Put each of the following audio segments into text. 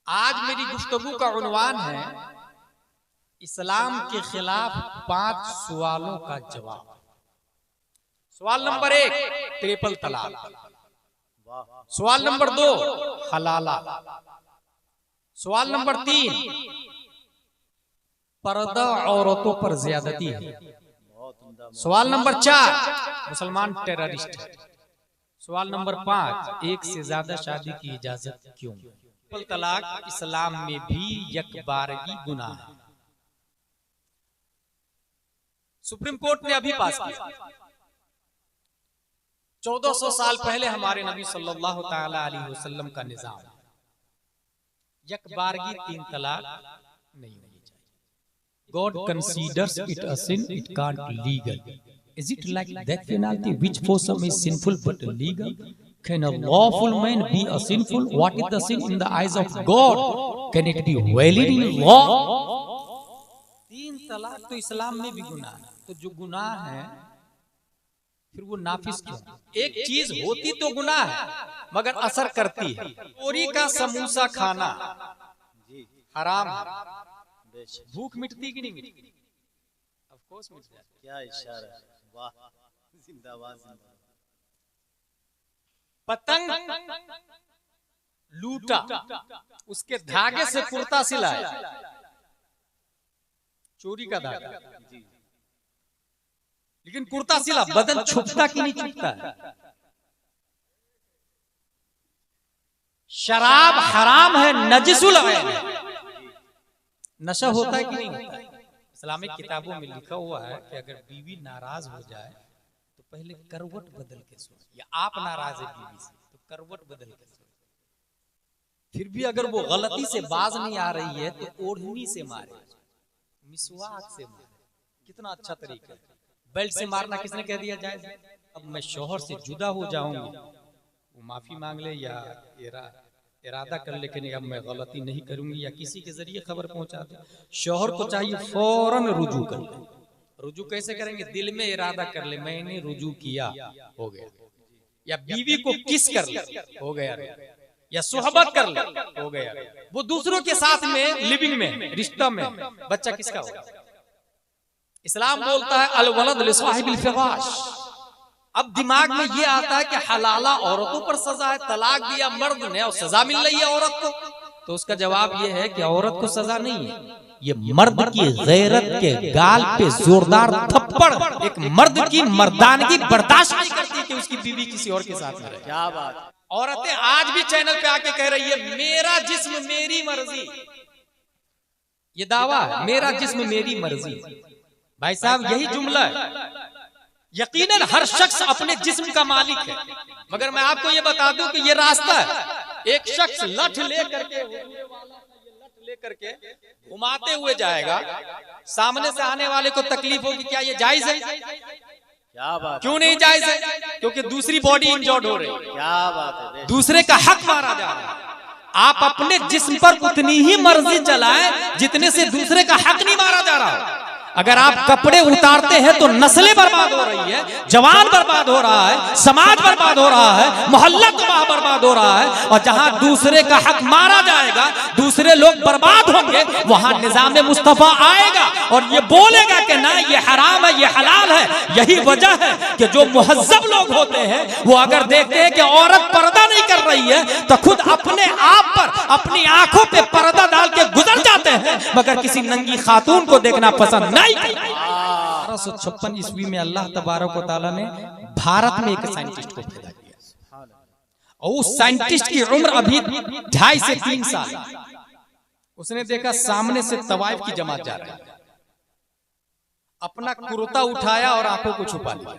आज मेरी गुफ्तगू का उन्वान है इस्लाम के खिलाफ 5 सवालों का जवाब। सवाल नंबर 1 ट्रिपल तलाक। सवाल नंबर 2 हलाला। सवाल नंबर 3 पर्दा औरतों पर ज्यादती है। सवाल नंबर 4 मुसलमान टेररिस्ट है। सवाल नंबर 5 एक से ज्यादा शादी की इजाजत क्यों? ट्रिपल तलाक इस्लाम में भी यकबारगी गुनाह है। सुप्रीम कोर्ट ने अभी पास किया। 1400 साल पहले हमारे नबी सल्लल्लाहु ताला अलैहि वसल्लम का निजाम, यकबारगी 3 तलाक नहीं होनी चाहिए। God considers it a sin, it can't legal. Is it like death penalty, which for some is sinful but illegal? Can a lawful man be a sinful? What is the sin in the eyes of God? Can it be valid in law? 3 तलाक तो इस्लाम में भी गुनाह है। तो जो गुनाह है फिर वो नाफिज क्यों? एक चीज होती तो गुनाह है मगर असर करती है। चोरी का समोसा खाना हराम है, भूख मिटती कि नहीं मिटती? ऑफ कोर्स मिट जाती। क्या इशारा है, वाह, जिंदाबाद जिंदाबाद। पतंग लूटा, उसके धागे से कुर्ता सिलाया, चोरी का धागा, लेकिन कुर्ता सिला, बदन छुपता कि नहीं छुपता है? शराब हराम है, नजसुल है, नशा होता है कि नहीं होता है? इस्लामिक किताबों में लिखा हुआ है कि अगर बीवी नाराज हो जाए तो पहले करवट बदल के सोए, या आप नाराज है बीवी से तो करवट बदल के सोए। फिर भी अगर वो गलती से बाज नहीं आ रही है तो ओढ़नी से मारे, मिसवाक से मारे। कितना अच्छा तरीका है। बेल्ट से मारना किसने कह दिया जायज? अब मैं शौहर से जुदा हो जाऊंगी, वो माफी मांग ले या इरादा कर ले कि अब मैं गलती नहीं करूंगी, या किसी के जरिए खबर पहुंचा दे। शौहर को चाहिए फौरन रुजू कर ले। रुजू कैसे करेंगे? दिल में इरादा कर ले मैंने रुजू किया, हो गया। या बीवी को किस कर ले, हो गया। या सुहबत कर ले, हो गया। वो दूसरों के साथ में लिविंग में, रिश्ता में, बच्चा किसका होगा? इस्लाम बोलता है अल वलद लिसाहिबिल फिराश। अब दिमाग में ये आता है कि हलाला औरतों पर सजा है, तलाक दिया मर्द ने और सजा मिल रही है औरत को। तो उसका जवाब ये है कि औरत को सजा नहीं है, ये मर्द की गैरत के गाल पे जोरदार थप्पड़ एक मर्द की मर्दानगी बर्दाश्त नहीं करती कि उसकी बीवी किसी और के साथ रहे। क्या बात। औरतें आज भी चैनल पे आके कह रही है मेरा जिस्म मेरी मर्जी। ये दावा है, मेरा जिस्म मेरी मर्जी। भाई साहब यही जुमला है। यकीनन हर शख्स अपने जिस्म का मालिक है, मगर मैं आपको ये बता दूं कि ये रास्ता है। एक शख्स लठ लेकर के घुमाते हुए जाएगा, सामने से आने वाले को तकलीफ होगी। क्या ये जायज है? क्या बात। क्यों नहीं जायज है? क्योंकि दूसरी बॉडी इंजर्ड हो रही है। क्या बात है। दूसरे का हक मारा जा रहा है। आप अपने जिस्म पर उतनी ही मर्जी चलाएं जितने से दूसरे का हक नहीं मारा जा रहा। अगर आप कपड़े उतारते हैं तो नस्लें बर्बाद हो रही है, जवान बर्बाद हो रहा है, समाज बर्बाद हो रहा है, मोहल्ला तबाह बर्बाद हो रहा है। और जहां दूसरे का हक मारा जाएगा, दूसरे लोग बर्बाद होंगे, वहां निजाम मुस्तफा आएगा और ये बोलेगा कि ना ये हराम है, ये हलाल है। यही वजह है कि जो मुहज्जब लोग होते हैं वो अगर देखते हैं कि औरत पर्दा नहीं कर रही है तो खुद अपने आप पर, अपनी आंखों पे पर्दा डाल के गुजर जाते हैं, मगर किसी नंगी खातून को देखना पसंद नहीं। 1856 ईस्वी में अल्लाह तबारक व तआला ने भारत में एक साइंटिस्ट को पैदा किया और उस साइंटिस्ट की उम्र अभी 2.5 से 3 साल। उसने देखा सामने से तवाइफ की जमात जा रही है, अपना कुर्ता उठाया और आंखों को छुपा लिया।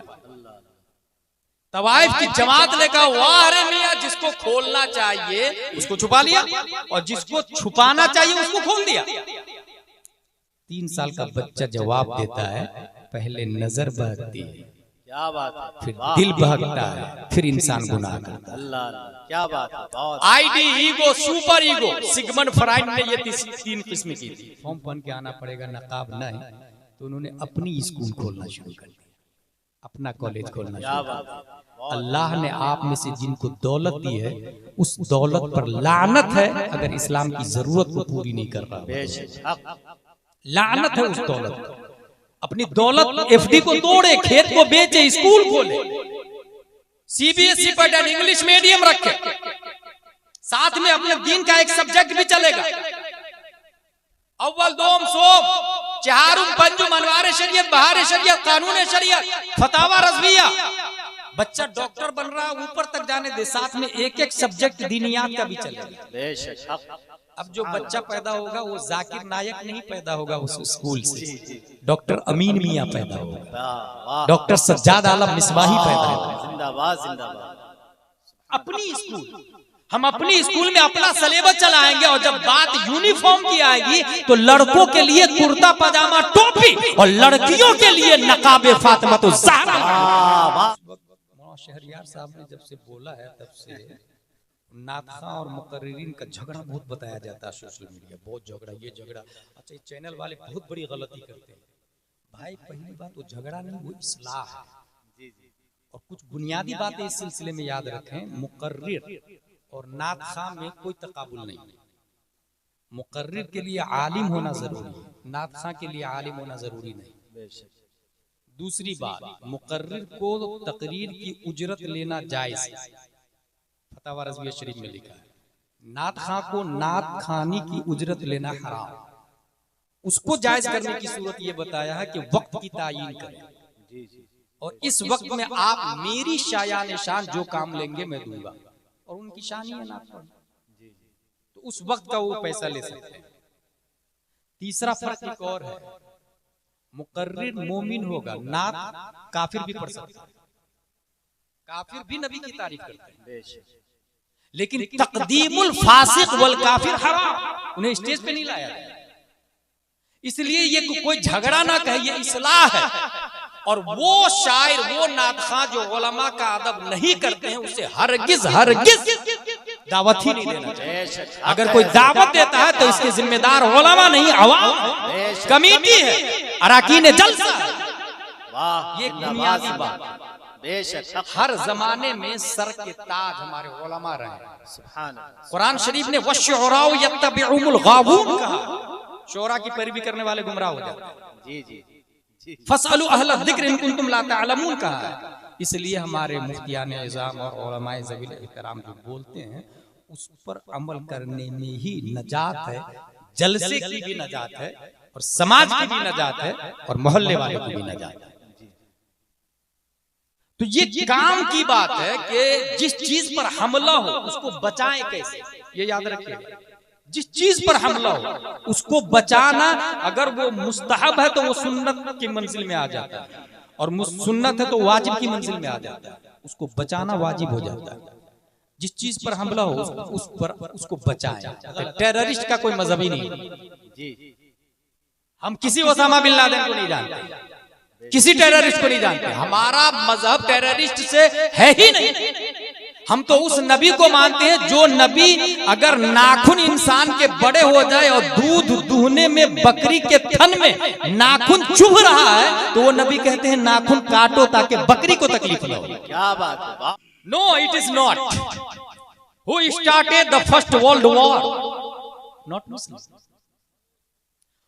तवाइफ की जमात ने कहा वाह रे मियां, जिसको खोलना चाहिए उसको छुपा लिया और जिसको छुपाना चाहिए उसको खोल दिया। 3 साल का बच्चा जवाब देता है पहले नजर बहकती है, क्या बात है, फिर दिल बहकता है, फिर इंसान गुनाह करता है। अल्लाह, क्या बात है। ID, ego, super ego, Sigmund Freud ने ये 3 किस्म की थी। फॉर्म पहन के आना पड़ेगा, नकाब नहीं, तो उन्होंने अपनी स्कूल खोलना शुरू कर दिया। अपना कॉलेज खोलना क्या शुरू बात करें। है, बहुत अल्लाह ने आप में से जिनको दौलत दी है उस दौलत पर लानत है अगर इस्लाम की जरूरत को पूरी नहीं कर रहा। बेशक हक। लानत है उस दौलत पर। अपनी दौलत एफडी को तोड़े, खेत को बेचे, स्कूल खोले, सीबीएसई पढ़े, इंग्लिश मीडियम रखे, साथ में अपने दीन का एक सब्जेक्ट भी चलेगा। अव्वल दोम सोम चहारुम पंजुम अनवार शरीयत, बहार शरीयत, कानून शरीयत, फतावा रज़विया। बच्चा डॉक्टर बन रहा, ऊपर तक जाने दे, साथ में एक एक सब्जेक्ट दीनियात का भी चलेगा। बेशक हक। अब जो बच्चा पैदा होगा वो जाकिर नायक नहीं पैदा होगा उस स्कूल से, जी जी। डॉक्टर अमीन मियां पैदा होगा, वाह वाह। डॉक्टर सज्जाद आलम मिसबाही पैदा होगा। जिंदाबाद जिंदाबाद। अपनी स्कूल, हम अपनी स्कूल में अपना सिलेबस चलाएंगे और जब बात यूनिफॉर्म की आएगी तो लड़कों के लिए कुर्ता पजामा टोपी और लड़कियों के लिए नकाबे फातिमा तो ज़हरा। मौलाना शहरियार साहब ने जब से बोला है तब से नातखा और मुकर्रिरीन का झगड़ा बहुत बताया जाता है सोशल मीडिया, बहुत झगड़ा, ये झगड़ा। अच्छा, ये चैनल वाले बहुत बड़ी गलती करते हैं भाई। पहली बात वो झगड़ा नहीं, वो इस्लाह है। जी जी। और कुछ बुनियादी बातें इस सिलसिले में याद रखें, मुकर्रिर और नातखा में कोई तकाबुल नहीं है। मुकर्रिर के लिए आलिम होना जरूरी है, नातखा के लिए आलिम होना जरूरी नहीं। बेशक। दूसरी बात, मुकर्रिर को तकरीर की उजरत लेना जायज है, फतावा रज़विया शरीफ में लिखा है। नातखा को नात खानी की उजरत लेना हराम। उसको जायज करने की सूरत ये बताया है कि वक्त की तायीन करें जी जी। और इस वक्त में आप मेरी शायान शान जो काम लेंगे मैं दूंगा, और उनकी शान ही है नात पढ़ना, जी जी। तो उस वक्त का वो पैसा ले सकते हैं। तीसरा फर्क एक और है, मुकर्रिर मोमिन होगा, नात काफिर भी पढ़ सकता है, काफिर भी नबी की तारीफ करते हैं, बेशक। लेकिन तकदीमुल फासिक वल काफिर हराम, उन्हें स्टेज पे नहीं लाया गया। इसलिए ये कोई झगड़ा ना कहे, ये इस्लाह है। और वो शायर, वो नातखा जो उलमा का अदब नहीं करते हैं, उसे हरगिज हरगिज दावत ही नहीं देना चाहिए। बेशक। अगर कोई दावत देता है तो इसके जिम्मेदार उलमा नहीं, अवाम, कमेटी है, अराकीन जलसा। वाह। ये जिंदाबाद बुनियादी जिंदाबाद। बात। बेशक हक। हर जमाने में सर के ताज हमारे उलमा रहे। सुभान अल्लाह। कुरान शरीफ ने वश्शुराउ यत्तबिउल गावून कहा, शोरा की पैरवी करने वाले गुमराह हो जाते हैं। जी जी जी। फसअलु अहल ज़िक्र इन कुंतुम ला तअलमून कहा है। इसलिए हमारे मुफ्तियान इज़ाम और उलमाए ज़वील इहतराम जो बोलते हैं उस पर अमल करने में ही नजात है, जलसे की भी नजात है, और समाज की भी नजात है, और मोहल्ले वालों की भी नजात है। तो ये काम की बात है कि जिस चीज पर हमला हो उसको बचाएं कैसे, ये याद रखिए। जिस चीज पर हमला हो उसको बचाना, अगर वो मुस्तहब है तो वो सुन्नत की मंजिल में आ जाता है, और सुन्नत है तो वाजिब की मंजिल में आ जाता है। उसको बचाना वाजिब हो जाता है। जिस चीज पर हमला हो उस पर उसको बचाएं। टेररिस्ट का कोई मजहब ही नहीं। जी। हम किसी ओसामा बिन लादेन को नहीं जानते, किसी टेररिस्ट को नहीं जानते। हमारा मजहब टेररिस्ट से है ही नहीं। हम तो उस नबी को मानते हैं जो नबी अगर नाखून इंसान के बड़े हो जाए और दूध दूहने में बकरी के थन में नाखून चुभ रहा है तो वो नबी कहते हैं नाखून काटो ताकि बकरी को तकलीफ न हो। क्या बात है। वाह। No, it is not. Who started the first world war? Not Muslim.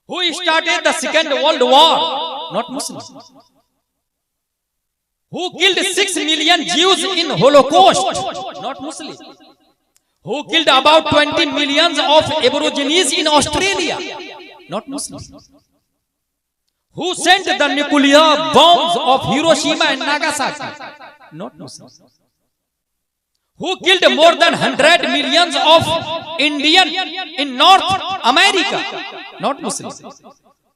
Who started the second world war? Not Muslims. Who killed 6 million Jews in Holocaust? Not Muslims. Who killed about 20 millions of Aborigines in Australia? Not Muslims. Who sent the nuclear bombs of Hiroshima and Nagasaki? Not Muslims. Who killed more than 100 millions of Indian in North America? Not Muslims.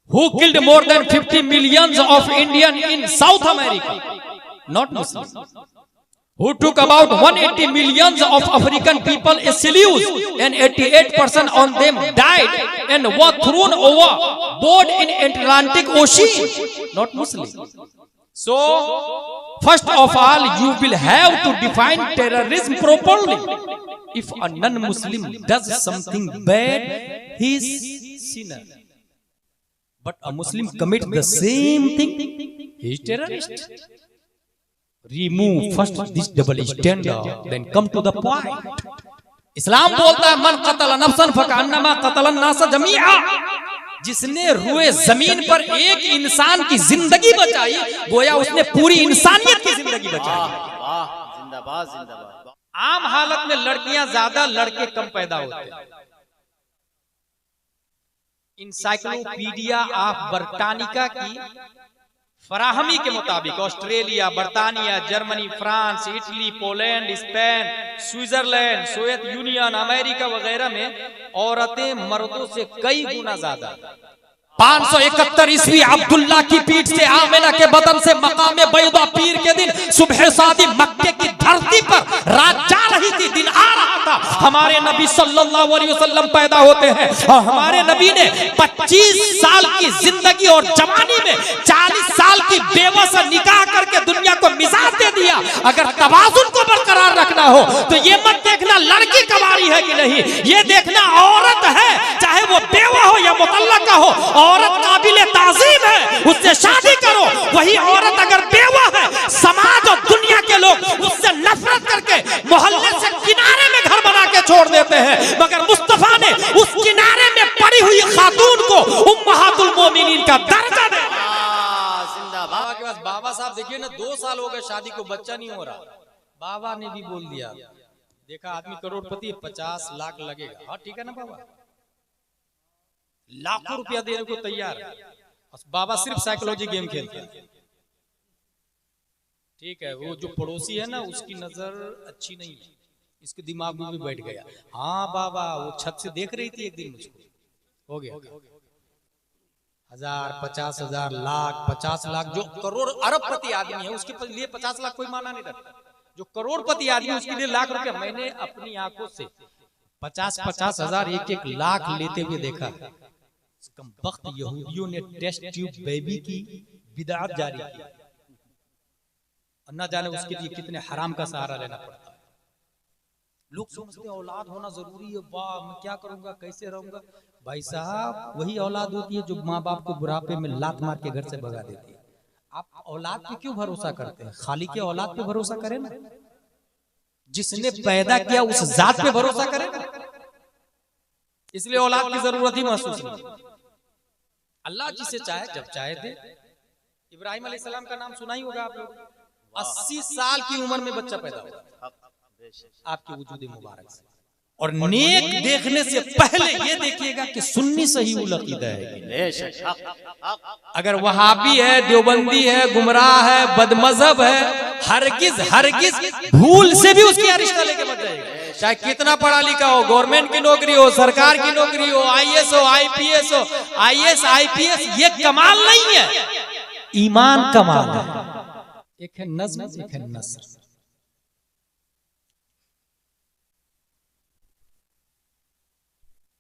Who killed more than 50 millions of Indian in South America? Not Muslims. Who took about 180 millions of African people as slaves and 88% on them died and were thrown overboard in Atlantic Ocean? Not Muslims. So, first of all, you will have to define terrorism properly. If a non-Muslim does something bad, he is sinner. But a Muslim commits the same thing, he is terrorist. Remove first this double standard then come to the point. Islam बोलता है मन कतल नफ्सन फकअन्नमा कतल अन्नास जमीआ। जिसने रुए जमीन पर एक इंसान की जिंदगी बचाई गोया उसने पूरी इंसानियत की जिंदगी बचाई। जिंदाबाद जिंदाबाद। आम हालत में लड़कियां ज्यादा लड़के कम पैदा होते हैं। इंसाइक्लोपीडिया ऑफ ब्रिटानिका की फराहमी के मुताबिक ऑस्ट्रेलिया, बर्तानिया, Germany, France, Italy, Poland, Spain, Switzerland, Soviet Union, America वगैरह में औरतें मर्दों से कई गुना ज्यादा। 571 ईस्वी अब्दुल्ला की पीठ से आमिना के बदन से मकामे बैदा पीर के दिन सुबह शादी मक्के की धरती पर रात जा रही थी, दिन आ रहा था। हमारे नबी सल्लल्लाहु अलैहि वसल्लम पैदा होते हैं और हमारे नबी ने 25 साल की जिंदगी और जवानी में 40 साल की बेवा से निकाह करके दुनिया को मिजाज दे दिया। अगर तवाजुन को बरकरार रखना हो तो ये मत देखना लड़की कवारी है कि नहीं, ये देखना औरत है, चाहे वो बेवा हो या मुतल्लका हो, औरत काबिल ताज़ीम है, उससे शादी करो। वही औरत अगर बेवा है, समाज और दुनिया के लोग उससे नफरत करके मोहल्ले से किनारे में घर बना के छोड़ देते हैं, मगर मुस्तफा ने उस किनारे में पड़ी हुई खातून को उम्महातुल मोमिनीन का दर्जा दे। जिंदाबाद। के पास बाबा साहब देखिए ना, 2 साल हो गए शादी को, बच्चा नहीं हो रहा। बाबा ने भी बोल दिया, देखा आदमी करोड़पति 50 लाख लगेगा। हाँ ठीक है ना बाबा, लाखों रुपया देने को तैयार है। बाबा सिर्फ साइकोलॉजी गेम खेलते हैं। ठीक है, वो जो पड़ोसी है ना उसकी नजर अच्छी नहीं है, इसके दिमाग में भी बैठ गया। हाँ बाबा, वो छत से देख रही थी एक दिन मुझको, हो गया 1000, 50,000, लाख, 50 लाख। जो करोड़ अरबपति आदमी है उसके लिए 50 लाख कोई माना नहीं रखता। जो करोड़पति आदमी है उसके लिए लाख रुपया। मैंने अपनी आंखों से 50-50 हजार, 1-1 लाख लेते हुए देखा। कम वक्त यहूदियों ने टेस्ट ट्यूब बेबी की बिदअत जारी की, न जाने उसके लिए कितने हराम का सहारा लेना पड़ता है। लोग समझते हैं औलाद होना जरूरी है, वाह मैं क्या करूंगा, कैसे रहूंगा। भाई साहब, वही औलाद होती है जो माँ बाप को बुढ़ापे में लात मार के घर से भगा देती है। आप औलाद पे क्यों भरोसा करते हैं? खाली के औलाद पे भरोसा करें ना, जिसने पैदा किया उस जात पे भरोसा करें। इसलिए औलाद की जरूरत ही महसूस नहीं। अल्लाह जिसे चाहे जब चाहे दे। इब्राहिम अलैहिस्सलाम का नाम सुना ही होगा आप लोग। 80 साल की उम्र में बच्चा पैदा हुआ आपके वजूद मुबारक से। और नेक देखने से पहले ये देखिएगा कि सुन्नी सही उलअक़ीदा है। अगर वहाबी है, देवबंदी है, गुमराह है, बदमजहब है, हरगिज भूल से भी उसकी रिश्ता लेके मत जाएगा। चाहे कितना पढ़ा लिखा हो, गवर्नमेंट की नौकरी हो, सरकार की नौकरी हो, IAS हो, IPS हो, IAS IPS, ये कमाल नहीं है, ईमान कमाल है। एक है नज़्म, एक है नस्र।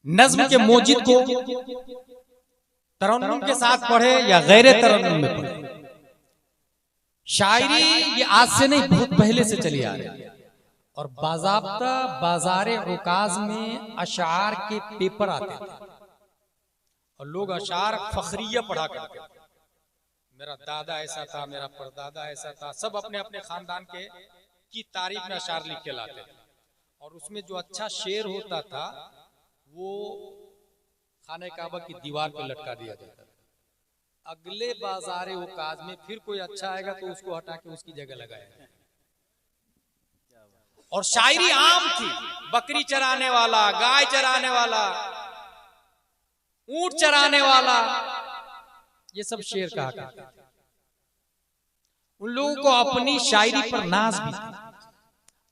नज़्म के मौजिद को तरन्नुम के साथ पढ़े या गैर तरन्नुम में पढ़े। शायरी ये आज से नहीं, बहुत पहले से चली आ रही है। और बाज़ाब्ता बाजारे उकाज में अशार के पेपर आते थे और लोग अशार फखरिया पढ़ा करते थे। मेरा दादा ऐसा था, मेरा परदादा ऐसा था, सब अपने अपने खानदान के की तारीफ में अशार लिख के लाते थे। और उसमें जो अच्छा शेर होता था वो खाने काबा की दीवार पर लटका दिया जाता था। अगले बाजारे उकाज में फिर कोई अच्छा आएगा तो उसको हटा के उसकी जगह लगाएगा। और शायरी आम थी, बकरी चराने वाला, गाय चराने वाला, ऊंट चराने वाला, ये सब शेर कहा करते थे। उन लोगों को अपनी शायरी पर नाज भी था।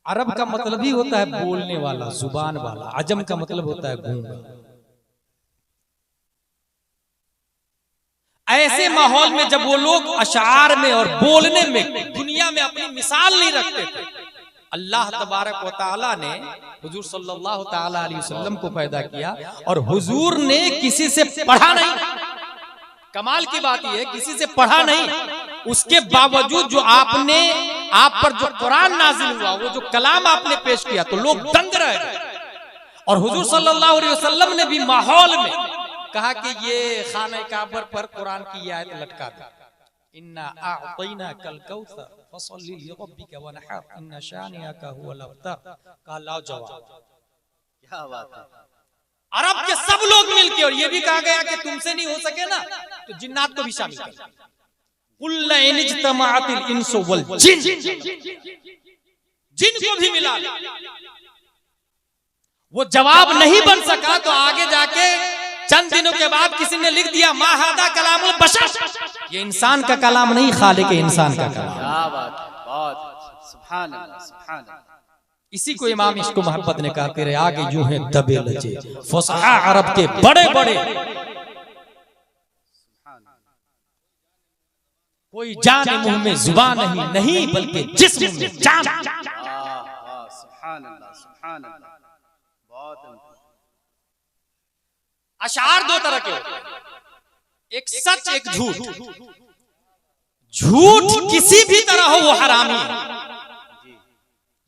अरब का मतलब ही होता है बोलने वाला, जुबान वाला। अजम का मतलब होता है गूंगा। ऐसे माहौल में जब वो लोग अशार में और बोलने में दुनिया में अपनी मिसाल नहीं रखते थे, अल्लाह तबारक व तआला ने हुजूर सल्लल्लाहु तआला अलैहि वसल्लम को पैदा किया और हुजूर ने किसी से पढ़ा नहीं। कमाल की बात यह है, किसी से पढ़ा नहीं। उसके बावजूद जो आपने आप पर जो कुरान नाजिल हुआ, वो जो कलाम आपने पेश किया, तो लोग दंग रहे। और हुजूर सल्लल्लाहु अलैहि वसल्लम ने भी माहौल में कहा कि ये खाने काबर पर कुरान की आयत लटका दो, इन्ना अअतैना कल कौसर फसल्ली लिरब्बिका वनहर इन्न शानिअका हुवल अबतर। कहा लाओ जवाब। क्या बात है। अरब के सब लोग मिलके, और ये भी कहा गया कि तुमसे नहीं हो सके ना तो जिन्नात को भी शामिल कर। कुल इन इज्तमाअतिल इंसु वल जिन, जिन को भी मिला। वो जवाब नहीं बन सका तो आगे जाके चंद दिनों के बाद किसी ने लिख दिया मा हादा कलामुल बशर, ये इंसान का कलाम नहीं खालिक इंसान का कलाम। क्या बात है, बहुत सुभान अल्लाह, सुभान अल्लाह। इसी को इमाम इश्क मोहब्बत ने कहा तेरे आगे यूं है दबे लजे फुसहा अरब के बड़े बड़े, कोई जान मुंह में जुबान नहीं, नहीं बल्कि जिस्म में जान। सुभान अल्लाह, सुभान अल्लाह। बहुत अशार दो तरह के होते हैं, एक सच एक झूठ। झूठ किसी भी तरह हो वो हरामी है।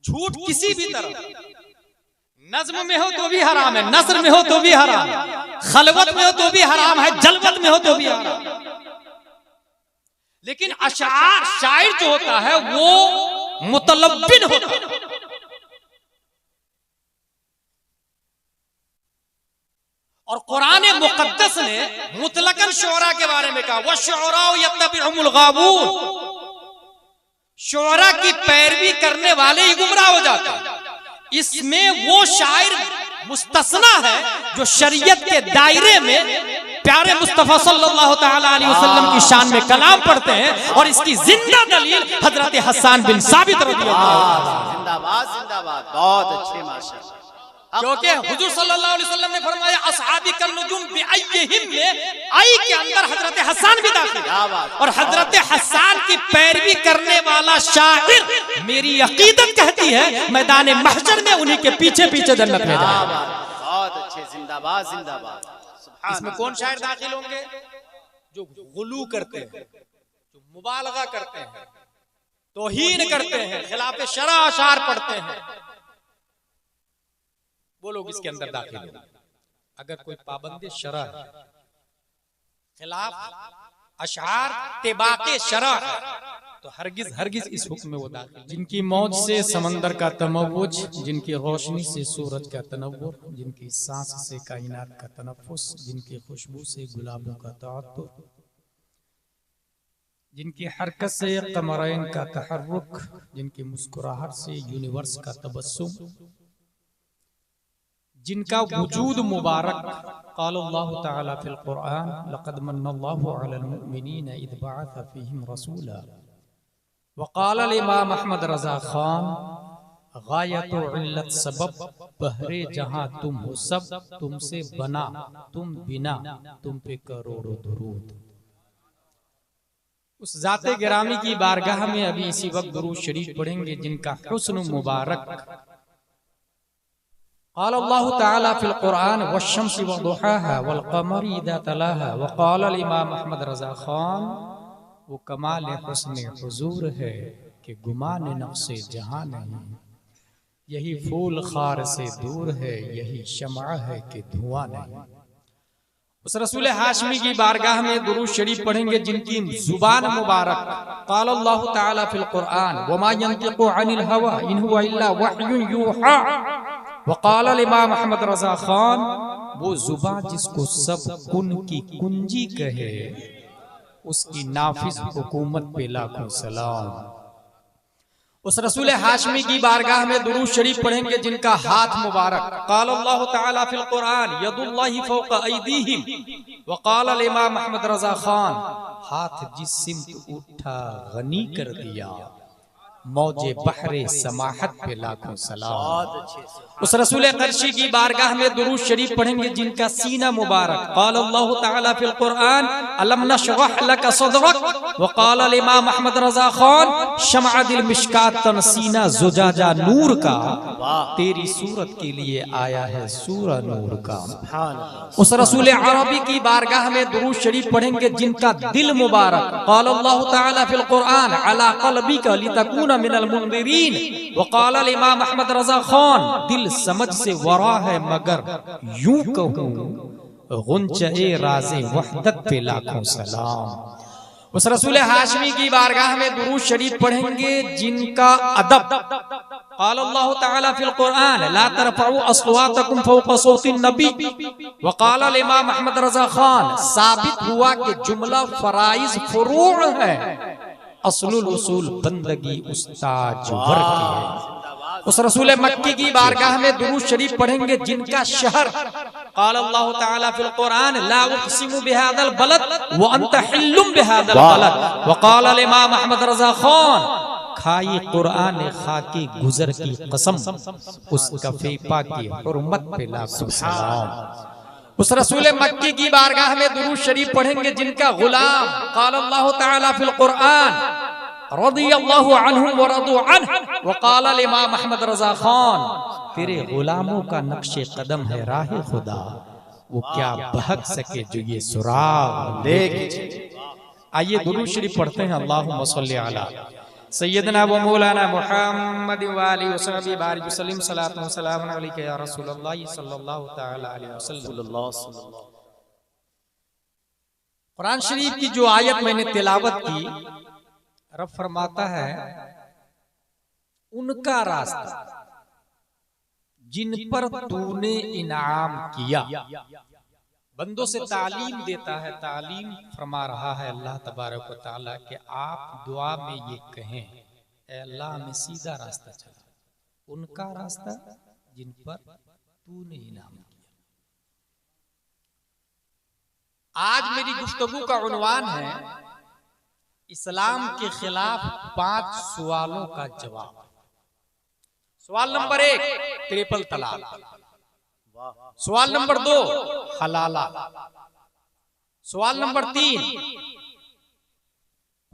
झूठ किसी भी तरह, नज्म में हो तो भी हराम है, नस्र में हो तो भी हराम है, खलवत में हो तो भी हराम है, जलवत में हो तो भी हराम है। लेकिन अशार शायर जो होता है वो मुतलब्बिन होता है। और कुरान मुकद्दस ने मुतलकन शुअरा के बारे में कहा वश्शुअरा यत्तबिउहुमुल गावून, शुअरा की पैरवी करने वाले ही गुमराह हो जाते हैं। इसमें वो शायर मुस्तस्ना है जो शरीयत के दायरे में प्यारे मुस्तफा सल्लल्लाहु तआला अलैहि वसल्लम की शान में कलाम पढ़ते हैं। और इसकी जिंदा दलील हजरत हसन बिन साबित रज़ियल्लाहु अन्हु। जिंदाबाद जिंदाबाद, बहुत अच्छे माशाअल्लाह। क्योंकि हुजूर सल्लल्लाहु अलैहि वसल्लम ने फरमाया असहाबी कल नुजुम बिअय्यिहिम में आई के अंदर हजरत हसन भी दाखिल है। और हजरत हसन की पैरवी करने वाला शायर मेरी अकीदत कहती है मैदान महशर में उन्हीं के पीछे पीछे जन्नत में जाएगा। बहुत अच्छे, जिंदाबाद जिंदाबाद। इसमें कौन शायर दाखिल होंगे? जो गुलू करते हैं, जो मुबालगा करते हैं, तौहीन करते हैं, खिलाफ शरअ अशार पढ़ते हैं, वो लोग इसके अंदर दाखिल होंगे। अगर कोई पाबंदे शरअ है, खिलाफ अशार तिबाके शरअ है, तो हरगिज हरगिज इस हुक्म में वो दाखिल। जिनकी मौज से समंदर का तमव्वुज, जिनकी रोशनी से सूरज का तनव्वुर, जिनकी सांस से कायनात का तनफ्फुस, जिनकी खुशबू से गुलाबों का तअत्तुर, जिनकी हरकत से कमरैन का तहर्रुक, जिनकी मुस्कुराहट से यूनिवर्स का तबस्सुम, जिनका वजूद मुबारक क़ाल अल्लाह तआला फिल कुरान लक़द मन्नल्लाहु अलल मुमिनीन इज़ बअथ फ़ीहिम रसूला वक़ाल इमाम अहमद रज़ा खान गायतु इल्लत सबब बहरे जहां तुम हो सब तुमसे बना तुम बिना तुम पे करोड़ों दुरूद। उस ज़ाते गिरामी की बारगाह में अभी इसी वक्त दुरूद शरीफ पढ़ेंगे जिनका हुस्न मुबारक क़ाल अल्लाहु तआला फिल कुरान वश्शम्सि वदुहाहा वल क़मरि इज़ा तलाहा वक़ाल इमाम अहमद रज़ा खान वो कमाल हुस्न हुजूर है कि गुमान नक्शे जहां नहीं, यही फूल खार से दूर है, यही शम्अ है कि धुआं नहीं। उस रसूल हाशमी की बारगाह में दुरूद शरीफ पढ़ेंगे जिनकी जुबान मुबारक क़ाल अल्लाहु तआला फिल कुरान वमा यंतिक़ु अनिल हवा इन हुवा इल्ला वह्युन यूहा वक़ाल इमाम अहमद रज़ा खान वो जुबान जिसको सब कुन की कुंजी कहे उसकी नाफिज हुकूमत पे लाखों सलाम। उस रसूल हाशमी की बारगाह में दुरूद शरीफ पढ़ेंगे जिनका हाथ मुबारक क़ाल अल्लाहु तआला फिल कुरान यदुल्लाहि फ़ौक़ा अयदीहिम वक़ाल इमाम अहमद रज़ा खान हाथ जिस सिमत उठा गनी कर दिया मौजे बहरे समाहत पे लाखों सलाम। उस रसूल कर्शी की बारगाह में दुरूद शरीफ पढ़ेंगे जिनका सीना मुबारक क़ाल अल्लाहु तआला फिल कुरान अलम नशरह लक सदरक वक़ाल इमाम अहमद रज़ा खान शम्अ दिल मिशकात तन सीना जुजाजा नूर का तेरी सूरत के लिए आया है सूरा नूर का। उस रसूल अरबी की बारगाह में दुरूद शरीफ पढ़ेंगे जिनका दिल मुबारक क़ाल अल्लाहु तआला फिल कुरान अला क़ल्बिका लितकूना मिनल मुनज़िरीन वक़ाल इमाम अहमद रज़ा खान दिल समझ से वरा है मगर यूं कहूं गुंचे राज़े वहदत पे लाखों सलाम। उस रसूल हाशमी की बारगाह में दुरूद शरीफ पढ़ेंगे जिनका अदब क़ाल अल्लाह तआला फिल कुरान ला तरफउ अस्वातकुम फौqa सौतिन नबी व क़ाल अल इमाम अहमद रज़ा खान। साबित हुआ कि जुमला फराइज फुरूअ है, असलुल उसूल बंदगी उस्ताद वर्ग की है। उस रसूल मक्की की बारगाह में दुरूद शरीफ पढ़ेंगे जिनका शहर क़ाल अल्लाह तआला फिल कुरान ला उक़सिमु बिहादल बलद व अंत हिल्लुम बिहादल बलद व क़ाल अल इमाम अहमद रज़ा खान खाई कुरान खाकी गुजर की कसम उस कफीपा की हुर्मत पे लाखों सलाम। उस रसूल मक्की की बारगाह में दुरूद शरीफ पढ़ेंगे जिनका गुलाम क़ाल अल्लाह तआला फिल कुरान रज़ियल्लाहु अन्हुम व रज़ू अन्हु व क़ाल अल इमाम अहमद रज़ा खान तेरे गुलामों का नक्शे कदम है राह खुदा, वो क्या बहक सके जो ये सुराग लेके। आइए दुरूद शरीफ पढ़ते हैं। अल्लाहुम्मा सल्ली अला सय्यदना व मौलाना मुहम्मद व आलिहि व सहबिहि बारिक वसल्लम सलातु व सलामुन अलैका या रसूलल्लाह सल्लल्लाहु तआला अलैहि वसल्लम। कुरान शरीफ की जो आयत मैंने तिलावत की, रब फरमाता है उनका रास्ता जिन पर तूने इनाम किया। बंदों से तालीम देता है, तालीम फरमा रहा है अल्लाह तबारक व तआला कि आप दुआ में ये कहें ऐ अल्लाह हमें सीधा रास्ता चला, उनका रास्ता जिन पर तूने इनाम किया। आज मेरी गुफ्तगू का उन्वान है इस्लाम के खिलाफ 5 सवालों का जवाब। सवाल नंबर 1 ट्रिपल तलाक, सवाल नंबर 2 हलाला, सवाल नंबर 3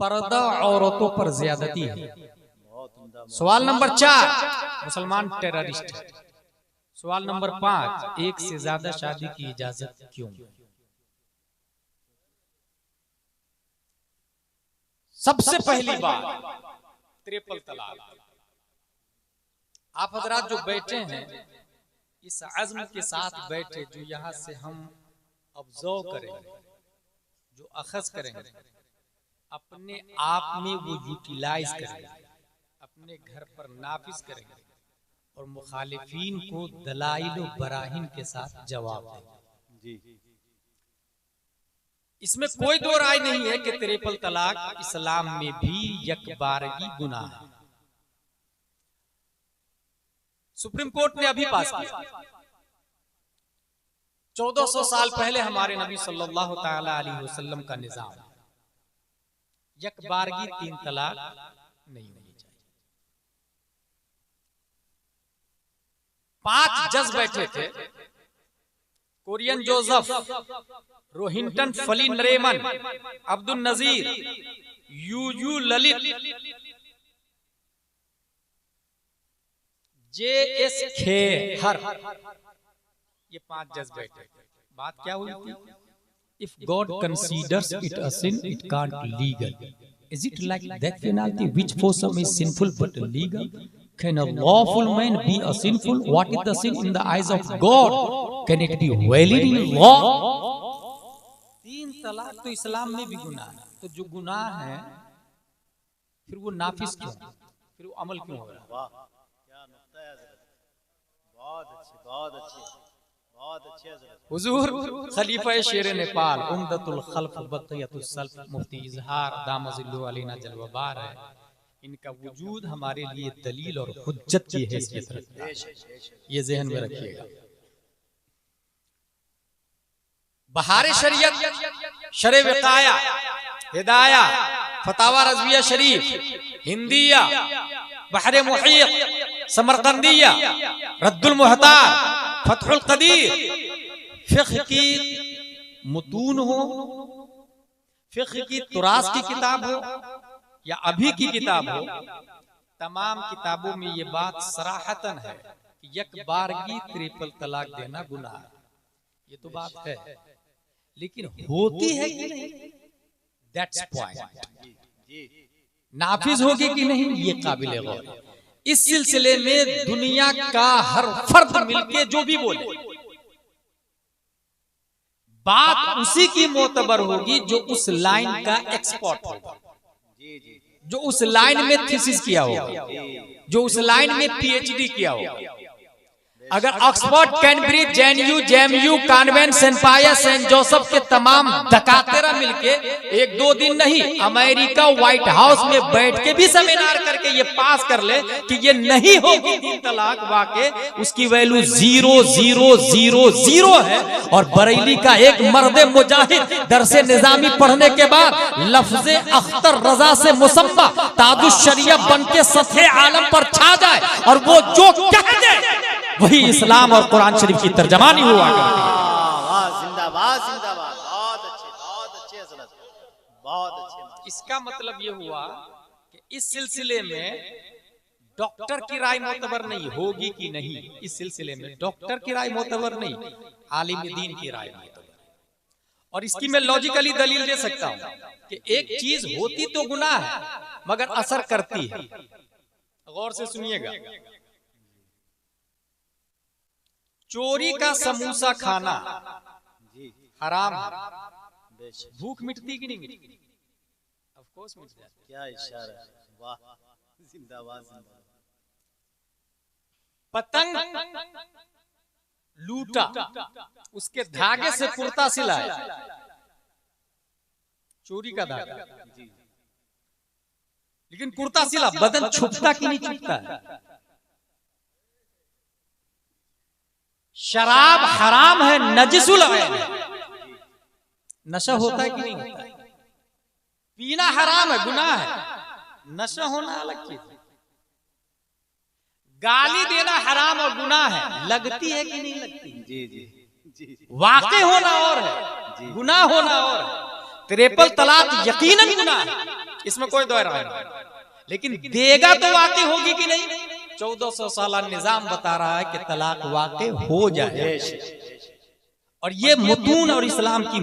पर्दा औरतों पर ज्यादती है, सवाल नंबर 4 मुसलमान टेररिस्ट है, सवाल नंबर 5 एक से ज्यादा शादी की इजाजत क्यों। सबसे पहली बात ट्रिपल तलाक। आप हजरात जो बैठे हैं इस अज़्म के साथ बैठे, जो यहाँ से हम ऑब्जर्व करेंगे, जो अखज़ करेंगे, अपने आप में वो यूटिलाइज करेंगे, अपने घर पर नाफिज करेंगे और मुखालिफीन को दलाइल व बराहिन के साथ जवाब देंगे। इसमें कोई दो राय नहीं है कि ट्रिपल तलाक इस्लाम में भी यकबारगी गुनाह है। सुप्रीम कोर्ट ने अभी पास किया। 1400 साल पहले हमारे नबी सल्लल्लाहु तआला अलैहि वसल्लम का निजाम, यकबारगी 3 तलाक नहीं होनी चाहिए। 5 जज बैठे थे, कोरियन जोसेफ, रोहिंटन फलीन रेमन, अब्दुल नजीर, यूयू ललित, JS खेहर, ये 5 जज बैठे। बात क्या हुई थी? If God considers it a sin, it can't legal. Is it like death penalty, which for some is sinful but legal? Can a lawful man be a sinful? What is the sin in the eyes of God? Can it be valid in law? 3 तलाक तो इस्लाम में भी गुनाह है। तो जो गुनाह है फिर वो नाफिज क्यों, फिर वो अमल क्यों हो रहा है? हुजूर खलीफा शेर नेपाल उम्दतुल खल्फ बक़ियतुस सल्फ मुफ्ती इजहार दामजिल्लु अलैना जलवबार है। इनका वजूद हमारे लिए दलील और हुज्जत की हैसियत रखता है, ये ज़हन में रखिएगा। बहार शरीयत, शरे विकाया, हिदाया, फतावा रज़विया शरीफ, हिंदिया, बहरे मुहीत, समरकंदिया, रद्दुल मुहतार, फतहुल कदीर, फिक़्ह की मुतून हो, फिक़्ह की तुरास की किताब हो या अभी की किताब हो, तमाम किताबों में ये बात सराहतन है कि यकबारगी ट्रिपल तलाक देना गुनाह है। ये तो बात है, लेकिन होती है कि नहीं, दैट्स पॉइंट। नाफिज होगी कि नहीं, ये काबिल गौर है। इस सिलसिले में दुनिया का हर फर्द मिलके जो भी बोले, बात उसी की मोतबर होगी जो उस लाइन का एक्सपर्ट होगा, जी जी जो उस लाइन में थीसिस किया होगा, जो उस लाइन में पीएचडी किया होगा। अगर Oxford, Cambridge, JNU, JMU, convent, saint Pius, saint Joseph के तमाम दकातेरा मिलके एक दो दिन नहीं, अमेरिका व्हाइट हाउस में बैठ के भी सेमिनार करके ये पास कर ले कि ये नहीं होगी 3 तलाक वाक़ई, उसकी वैल्यू 0,000 है। और बरेली का एक मर्दे मुजाहिद दरसे निजामी पढ़ने के बाद लफ्ज़े अख्तर रजा से मुसम्मा ताजुश शरिया बन के सतह आलम पर छा जाए और वो जो कह दे वही इस्लाम और कुरान शरीफ की तर्जमानी हुआ करती है। जिंदाबाद जिंदाबाद, बहुत अच्छे हजरत, बहुत अच्छे। इसका मतलब ये हुआ कि इस सिलसिले में डॉक्टर की राय मोतबर नहीं होगी कि नहीं, इस सिलसिले में डॉक्टर की राय मोतबर नहीं, आलिम दीन की राय मोतबर। और इसकी मैं लॉजिकली दलील दे सकता हूं कि एक चीज होती तो गुनाह है मगर असर करती है। गौर से सुनिएगा, चोरी का समोसा खाना हराम है, भूख मिटती कि नहीं मिटती? ऑफ कोर्स मिट जाती। क्या इशारा है, वाह, जिंदाबाद जिंदाबाद। पतंग लूटा, उसके धागे से कुर्ता सिलाया, चोरी का धागा, लेकिन कुर्ता सिला, बदन छुपता कि नहीं छुपता है? शराब हराम है, नजिसुल है, नशा होता है कि नहीं होता? पीना हराम है, गुनाह है, नशा होना अलग चीज है। गाली देना हराम और गुनाह है, लगती है कि नहीं लगती? जी जी जी, वाक़ई होना और है, गुनाह होना और है। ट्रिपल तलाक यकीनन गुनाह है, इसमें कोई दो राय नहीं, लेकिन देगा तो वाक़ई होगी कि नहीं? 1400 साल निजाम बता रहा है कि तलाक वाक़ई हो जाए, और ये मुतून और इस्लाम की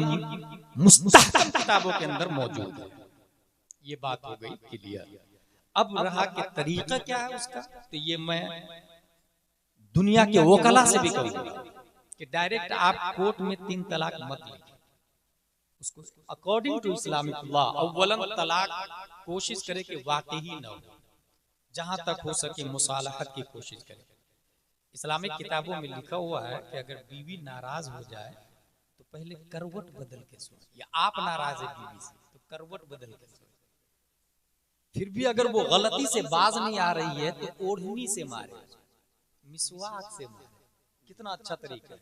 मुस्तहकम किताबों के अंदर मौजूद है। ये बात हो गई क्लियर। अब रहा कि तरीका क्या है उसका, तो ये मैं दुनिया के वकला से भी कहूंगा कि डायरेक्ट आप कोर्ट में 3 तलाक मत लीजिए, उसको अकॉर्डिंग टू इस्लामिक लॉ अव्वलन तलाक कोशिश करे कि वाकई ही न हो, जहां तक हो सके मुसालहत की कोशिश करे। इस्लामिक किताबों में लिखा हुआ है कि अगर बीवी नाराज हो जाए तो पहले करवट बदल के सोए, या आप नाराज है बीवी से तो करवट बदल के सोए। फिर भी अगर वो गलती से बाज नहीं आ रही है तो ओढ़नी से मारे, मिसवाक से मारे। कितना अच्छा तरीका है।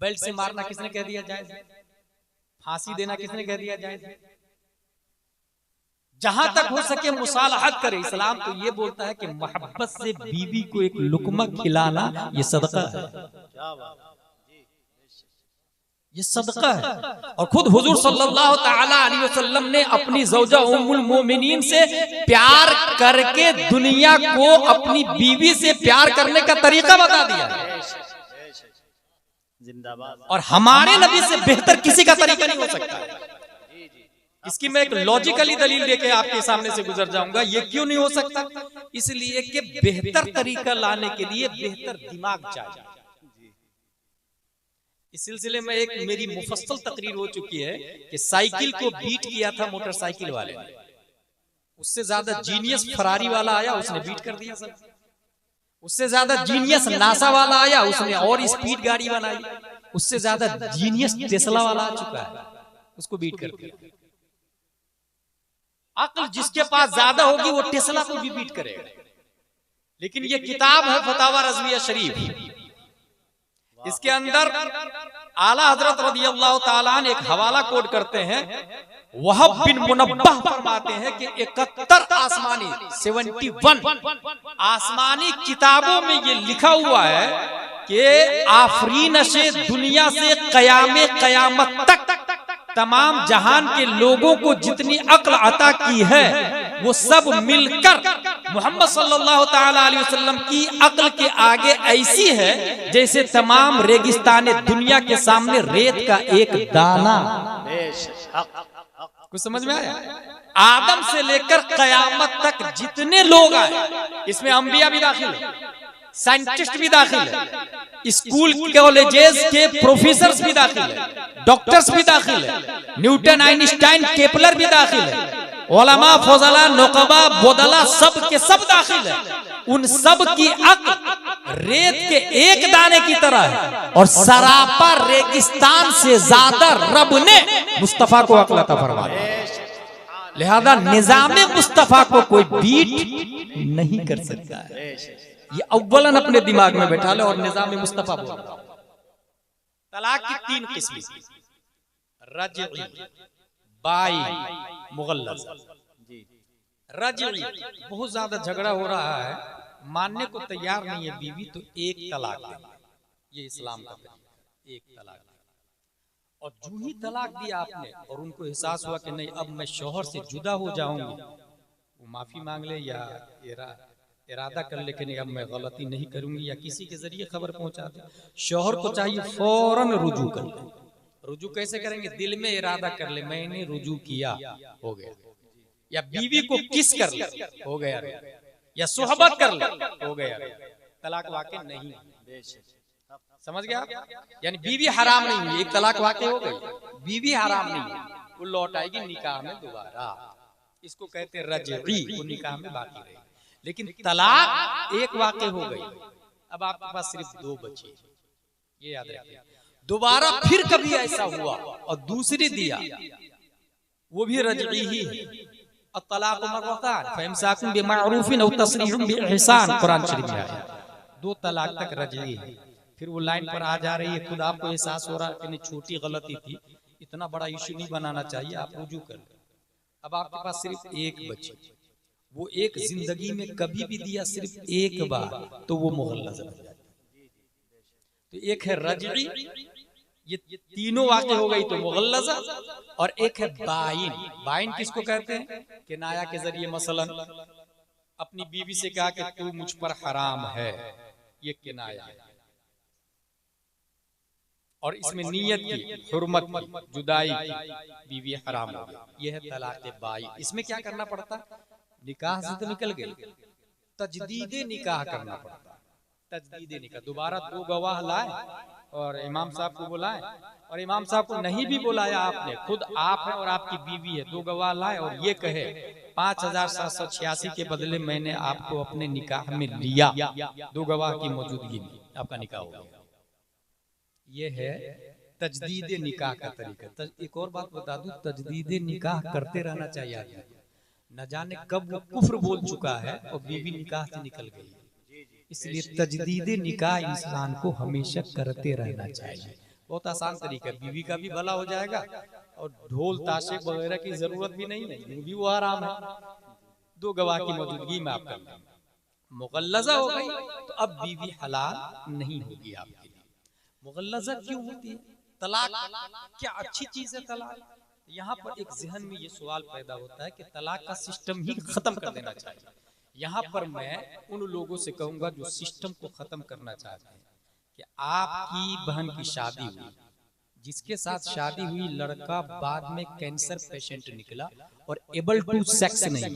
बेल्ट से मारना किसने कह दिया जायज है? फांसी देना किसने कह दिया जायज है? जहां तक हो सके मुसालहत करे। इस्लाम तो ये बोलता है कि मोहब्बत से बीवी को एक लुकमा खिलाना ये सदका है, ये सदका है। और खुद हुजूर सल्लल्लाहु तआला अलैहि वसल्लम ने अपनी ज़ौजा उम्मुल मोमिनीन से प्यार करके दुनिया को अपनी बीवी से प्यार करने का तरीका बता दिया है। जिंदाबाद। और हमारे नबी से बेहतर किसी का तरीका नहीं हो सकता। इसकी मैं एक लॉजिकली दलील लेके आपके सामने से गुजर जाऊंगा। ये क्यों नहीं हो सकता? इसलिए कि बेहतर तरीका लाने के लिए बेहतर दिमाग चाहिए। इस सिलसिले में एक मेरी मुफस्सल तकरीर हो चुकी है कि साइकिल को बीट किया था मोटरसाइकिल वाले ने, उससे ज्यादा जीनियस फरारी वाला आया, उसने बीट कर दिया सब। उससे ज्यादा जीनियस नासा वाला आया, उसने और स्पीड गाड़ी बनाई। उससे ज्यादा जीनियस टेस्ला वाला आ चुका है, उसको बीट कर दिया। अक्ल जिसके पास ज्यादा होगी वो टेस्ला को भी बीट करेगा। लेकिन ये किताब है फतावा रज़विया शरीफ, इसके अंदर आला हजरत रज़ियल्लाहु ताला अन्हु एक हवाला कोड करते हैं। वहब बिन मुनब्बह फरमाते हैं कि 71 आसमानी 71 आसमानी किताबों में ये लिखा हुआ है कि आफरीन से दुनिया से क़यामे क़यामत तक तमाम जहान के लोगों को जितनी अक्ल अता की है वो सब मिलकर मोहम्मद सल्लल्लाहु ताला अलैहि वसल्लम की अक्ल के आगे ऐसी है जैसे तमाम रेगिस्तान दुनिया के सामने रेत का एक दाना। कुछ समझ में आया? आदम से लेकर कयामत तक जितने लोग आए, इसमें अंबिया भी दाखिल है, साइंटिस्ट भी दाखिल है, स्कूल कॉलेजेस के प्रोफेसर्स भी दाखिल है, डॉक्टर्स भी दाखिल है, न्यूटन, आइंस्टाइन, केपलर भी दाखिल है, उलमा, फजला, नुकबा, बोदला सब के सब दाखिल है। उन सब की अक्ल रेत के एक दाने की तरह है और सरापा रेगिस्तान से ज्यादा रब ने मुस्तफा को अक्ल अता फरमाया। लिहाजा निजामे मुस्तफा को कोई बीट नहीं कर सकता है। ये अव्वलन अपने दिमाग में बैठा ले और निजामे मुस्तफा बोल। तलाक की 3 किस्में, रजई, बाई, मुगल्लज़ा। रजई बहुत ज्यादा झगड़ा हो रहा है, मानने को तैयार नहीं है बीवी, तो एक तलाक देना, ये इस्लाम का तरीका, एक तलाक। और जो ही तलाक दिया आपने और उनको एहसास हुआ कि नहीं अब मैं शौहर से जुदा हो जाऊंगी, वो माफी मांग ले या इरादा कर ले कि नहीं अब मैं गलती नहीं करूंगी, या किसी के जरिए खबर पहुंचा दे। शौहर को चाहिए फौरन रुजू कर ले। रुजू कैसे करेंगे? दिल में इरादा कर ले मैंने रुजू किया, हो गया। या बीवी को किस कर ले, हो गया। या सोहबत कर ले, हो गया। तलाक वाक़ई नहीं, समझ गया? यानी बीवी हराम नहीं हुई, एक तलाक वाक़ई हो गई, बीवी हराम नहीं हुई, वो लौट आएगी निकाह में दोबारा। इसको कहते हैं रजई, वो निकाह में बाकी रहेगी। लेकिन तलाक एक वाक़ई हो गई, अब आपके पास सिर्फ 2 बचे, ये याद रखिए। दोबारा फिर कभी ऐसा हुआ और दूसरी दिया, वो भी रजई ही है। तलाक मररतान फइमसाकुम बिमारूफिन औ तसरीहुम बिइहसान, कुरान शरीफ में आया। 2 तलाक तक रजई है। फिर वो लाइन पर आ जा रही है, खुद आपको एहसास हो रहा है कि छोटी गलती थी, इतना बड़ा इशू नहीं बनाना चाहिए, आप रुजू कर लो। अब आपके पास सिर्फ एक बचे, वो एक जिंदगी में कभी भी दिया सिर्फ एक बार, तो वो मुगल्लज़ा बन जाता है। तो एक है रजई, ये तीनों वाक़ई हो गई तो मुगल्लज़ा, और एक है बाइन। बाइन किसको कहते हैं? किनाया के जरिए, मसलन अपनी बीवी से कहा कि तू मुझ पर हराम है, ये किनाया है। और इसमें नियत की, हुर्मत की, जुदाई की, बीवी हराम हो गई, ये है तलाक बाई। इसमें क्या करना पड़ता? निकाह से तो निकल गए, तजदीद निकाह करना पड़ता। तजदीद निकाह, दोबारा 2 गवाह लाए और इमाम साहब को बुलाए, और इमाम साहब को नहीं भी बुलाया आपने, खुद आप है और आपकी बीवी है, 2 गवाह लाए और ये कहे 5786 के बदले मैंने आपको अपने निकाह में लिया, 2 गवाह की मौजूदगी में आपका निकाह हो गया। ये है तजदीद निकाह का तरीका। एक और बात बता दूं, तजदीद निकाह करते रहना चाहिए आदमी। न जाने कब वो कुफ्र बोल चुका है और बीवी निकाह से निकल गई है, इसलिए तजदीद निकाह इंसान को हमेशा करते रहना चाहिए। बहुत आसान तरीका है, बीवी का भी भला हो जाएगा और ढोल ताशे वगैरह की जरूरत भी नहीं है, भी वो आराम है। 2 गवाह की मौजूदगी में आप कर, मुगल्लज़ा हो गई तो अब बीवी हलाल नहीं होगी आपके लिए। मुगल्लज़ा क्यों होती है? तलाक क्या अच्छी चीज है तलाक? यहाँ पर एक जहन में ये सवाल पैदा होता है कि तलाक का सिस्टम ही खत्म कर देना चाहिए। यहाँ पर मैं उन लोगों से कहूंगा जो सिस्टम को खत्म करना चाहते हैं कि आपकी बहन की शादी हुई, जिसके साथ शादी हुई लड़का बाद में कैंसर पेशेंट निकला और एबल टू सेक्स नहीं,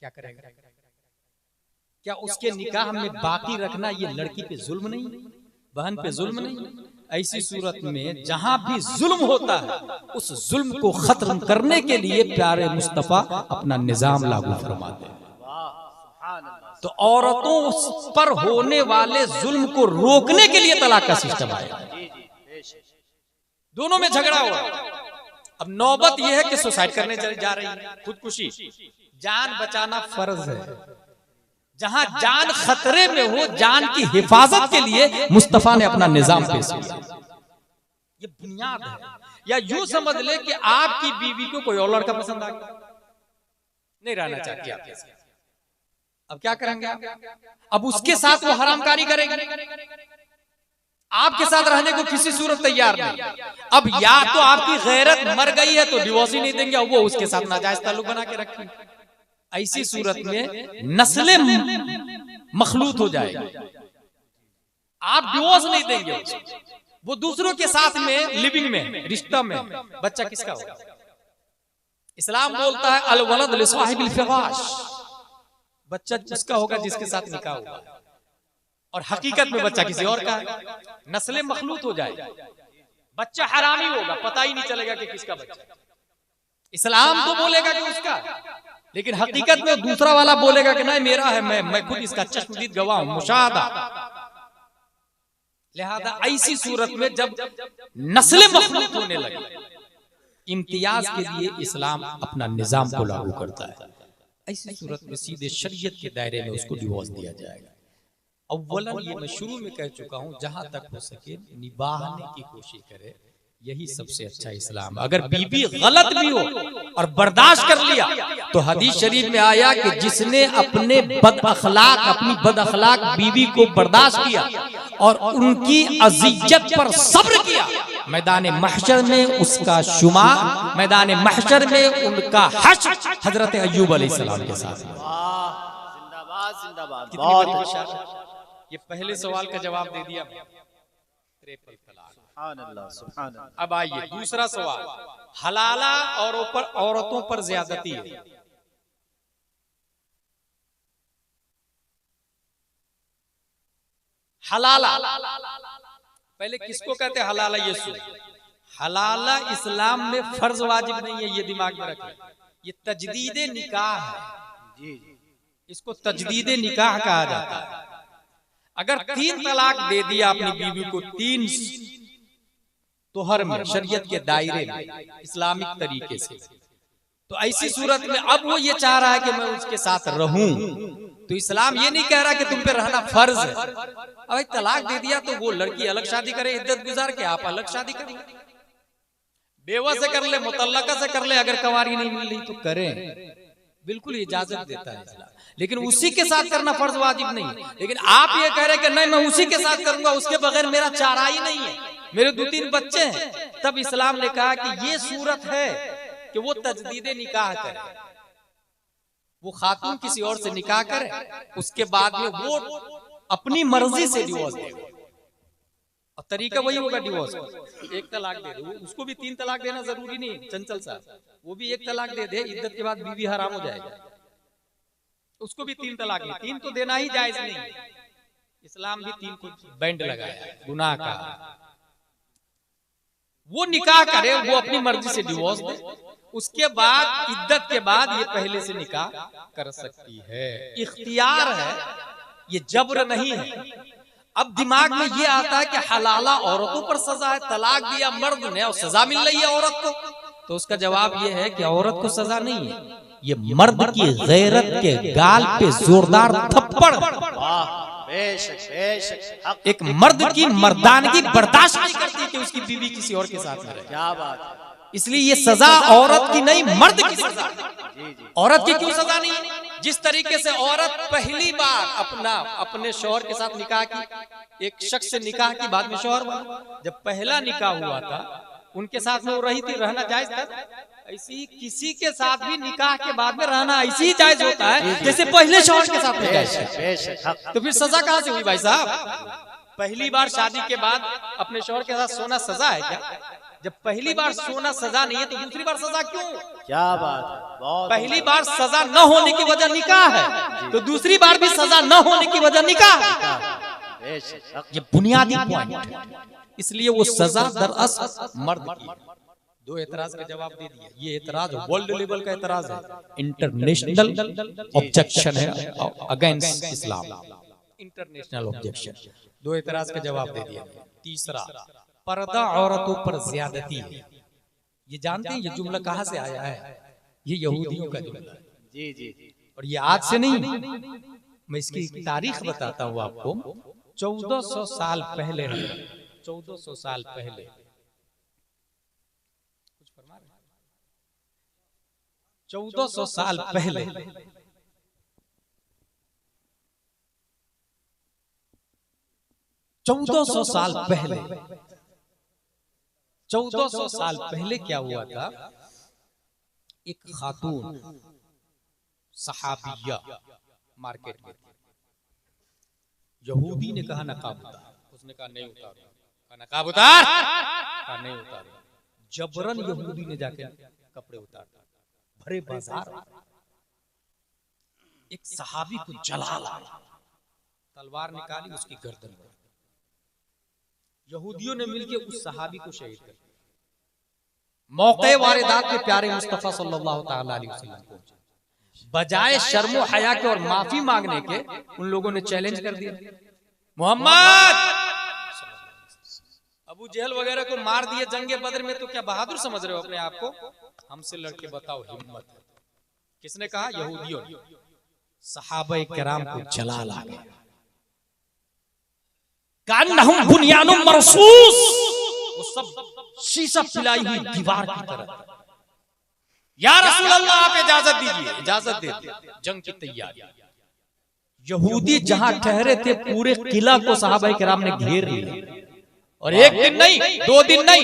क्या करेगा? क्या उसके निकाह में बाकी रखना ये लड़की पे जुल्म नहीं, बहन पे जुल्म नहीं? ऐसी सूरत में जहां भी जुल्म होता है उस जुल्म को खत्म करने के लिए प्यारे मुस्तफा अपना निजाम लागू फरमाते हैं। तो औरतों पर होने वाले जुल्म को रोकने के लिए तलाक का सिस्टम आया। दोनों में झगड़ा हुआ, अब नौबत यह है कि सुसाइड करने जा रही है, खुदकुशी। जान बचाना फर्ज है, जहां जान खतरे में हो, जान की हिफाजत के लिए मुस्तफा ने अपना निजाम पेश किया। ये बुनियाद है। या यूं समझ ले कि आपकी बीवी को कोई और लड़का पसंद आ गया, नहीं रहना चाहती आपके साथ, अब क्या करेंगे आप? अब उसके साथ वो हरामकारी करेगी, आपके साथ रहने को किसी सूरत तैयार नहीं। अब या तो आपकी गैरत मर गई है तो डिवोर्स ही नहीं देंगे, और वो उसके साथ नाजायज ताल्लुक बना के रखेंगे। ऐसी सूरत में नस्लें मखलूत हो जाएगी। आप डिवोर्स नहीं देंगे उसको, वो दूसरों के साथ में लिविंग में, रिश्ता में, बच्चा किसका होगा? इस्लाम बोलता है अल वलद लिसाहिबिल फिराश, बच्चा उसका होगा जिसके साथ निकाह हुआ। और हकीकत में बच्चा किसी और का है, नस्लें मखलूत हो जाए, बच्चा हरामी होगा, पता ही नहीं चलेगा कि किसका बच्चा। इस्लाम तो बोलेगा कि उसका, लेकिन हकीकत में दूसरा वाला बोलेगा कि नहीं मेरा है, मैं खुद इसका चश्मदीद गवाह हूं, मुशाहदा। लिहाजा ऐसी सूरत में जब नस्लें मखलूत होने लगे, इम्तियाज के लिए इस्लाम अपना निजाम को लागू करता है। ऐसी सूरत में सीधे शरीयत के दायरे में उसको डिवोर्स दिया जाएगा। अव्वलन ये मैं शुरू में कह चुका हूं, जहां तक हो सके निभाने की कोशिश करे, यही सबसे अच्छा इस्लाम। अगर बीबी गलत भी हो और बर्दाश्त कर लिया, तो हदीस शरीफ में आया कि जिसने अपनी बद अखलाक बीवी को बर्दाश्त किया और उनकी अज़ियत पर सब्र किया, मैदान महशर में उसका शुमार, मैदान महशर में उनका हश्र हजरत अय्यूब अलैहिस्सलाम के साथ। जिंदाबाद जिंदाबाद। बहुत बहुत अच्छा। ये पहले सवाल का जवाब दे दिया। सुभान अल्लाह, सुभान अल्लाह। अब आइए दूसरा सवाल, हलाला औरतों पर ज्यादती है। हलाला पहले किसको कहते हैं? हलाला ये सुन, हलाला इस्लाम में फर्ज वाजिब नहीं है, ये दिमाग में रखें। ये तजदीदे निकाह है, जी जी। इसको तजदीदे निकाह कहा जाता है। अगर 3 तलाक दे दिया अपनी बीवी को 3 तोहर में, शरीयत के दायरे में, इस्लामिक तरीके से, तो ऐसी सूरत में अब वो ये चाह रहा है कि मैं उसके साथ रहूं, तो इस्लाम ये नहीं कह रहा कि तुम पे रहना फर्ज है। अब तलाक दे दिया तो वो लड़की अलग शादी करे, इद्दत गुजार के, आप अलग शादी करें, बेवा से कर ले, मुतल्लका से कर ले, अगर कंवारी नहीं मिल रही तो करें, बिल्कुल इजाजत देता है इस्लाम। लेकिन उसी के साथ करना फर्ज वाजिब नहीं है। लेकिन आप ये कह रहे कि नहीं मैं उसी के साथ करूंगा, उसके बगैर मेरा चारा ही नहीं है, मेरे 2-3 बच्चे हैं, तब इस्लाम ने कहा कि ये सूरत है कि वो तजदीदे निकाह करे, वो खातून किसी और से निकाह करे, उसके बाद में वो अपनी मर्जी से डिवोर्स दे, और तरीका वही होगा डिवोर्स, 1 तलाक दे दे। उसको भी 3 तलाक देना जरूरी नहीं, चंचल साहब, वो भी 1 तलाक दे दे, इद्दत के बाद बीवी हराम हो जाएगा, उसको भी 3 तलाक नहीं, 3 तो देना ही जायज नहीं। इस्लाम भी 3 को बैंड लगाया है गुनाह का। वो निकाह करे, वो अपनी मर्जी से डिवोर्स दे, उसके बाद इद्दत के बाद ये पहले से निकाह कर सकती है, इख्तियार है, ये जबर नहीं है। अब दिमाग में ये आता है कि हलाला औरतों पर सजा है, तलाक दिया मर्द ने और सजा मिल रही है औरत को, तो उसका जवाब ये है कि औरत को सजा नहीं है, ये मर्द की गैरत के गाल पे जोरदार थप्पड़। बेशक बेशक। एक मर्द की मर्दानगी बर्दाश्त नहीं करती कि उसकी बीवी किसी और के साथ में रहे। क्या बात है। इसलिए ये सजा औरत की नहीं, मर्द की सजा। जी जी। औरत की क्यों सजा नहीं? जिस तरीके से औरत पहली बार अपने शौहर के साथ निकाह की, एक शख्स से निकाह की, बाद में शौहर बना, जब पहला निकाह हुआ था उनके साथ में वो रही थी, रहना जायज था। ऐसी ही किसी के साथ भी निकाह के बाद में रहना ऐसी ही जायज होता है जैसे पहले शौहर के साथ में जायज। तो फिर सजा कहां से हुई भाई साहब? पहली बार शादी के बाद अपने शौहर के साथ सोना सजा है क्या? जब पहली बार सोना सजा नहीं है तो दूसरी बार सजा क्यों? क्या बात है। बहुत पहली बार सजा न होने की वजह निकाह है, तो दूसरी बार भी सजा न होने की वजह निकाह है। ये बुनियादी पॉइंट है। इसलिए वो सजा दरअसल मर्द की। 2 एतराज का जवाब दे दिया। ये एतराज वर्ल्ड लेवल का एतराज है, इंटरनेशनल ऑब्जेक्शन है अगेंस्ट इस्लाम, इंटरनेशनल ऑब्जेक्शन। 2 एतराज का जवाब दे दिया। तीसरा, पर्दा औरतों पर ज्यादती है। ये जानते हैं ये जुमला कहां से आया है? ये यहूदियों का जुमला है। जी जी। और ये आज से नहीं, मैं इसकी तारीख बताता हूँ आपको। 1400 साल पहले, 1400 साल पहले, 1400 साल पहले 1400 साल पहले 1400 साल पहले क्या हुआ था? एक खातून सहाबिया मार्केट में थी। यहूदी ने कहा नकाब उतार, उसने कहा नहीं उतार, कहा नकाब उतार, कहा नहीं उतार। जबरन यहूदी ने जाके कपड़े उतार, भरे बाजार। एक सहाबी को जलाल आया, तलवार निकाली, उसकी गर्दन पर। यहूदियों ने मिलकर उस सहाबी को शहीद कर दिया। मौके वारदात पे प्यारे मुस्तफा सल्लल्लाहु ताला अलैहि वसल्लम पहुंचे। बजाय शर्मो हया के और माफी मांगने के उन लोगों ने चैलेंज कर दिया, मोहम्मद, अबू जहल वगैरह को मार दिए जंगे बदर में, तो क्या बहादुर समझ रहे हो अपने आप को? हमसे लड़के बताओ हिम्मत है। किसने कहा? यहूदियों ने। सहाबा किराम को जलाल आ गया। कान्नहुम बुनियानुम मरसूस, वो सब शीशा पिलाई हुई दीवार की तरह। या रसूल अल्लाह, आप इजाजत दीजिए। इजाजत दे दी, जंग की तैयारी। यहूदी जहां ठहरे थे पूरे किला को सहाबा किराम ने घेर लिया, और एक दिन नहीं, 2 दिन नहीं,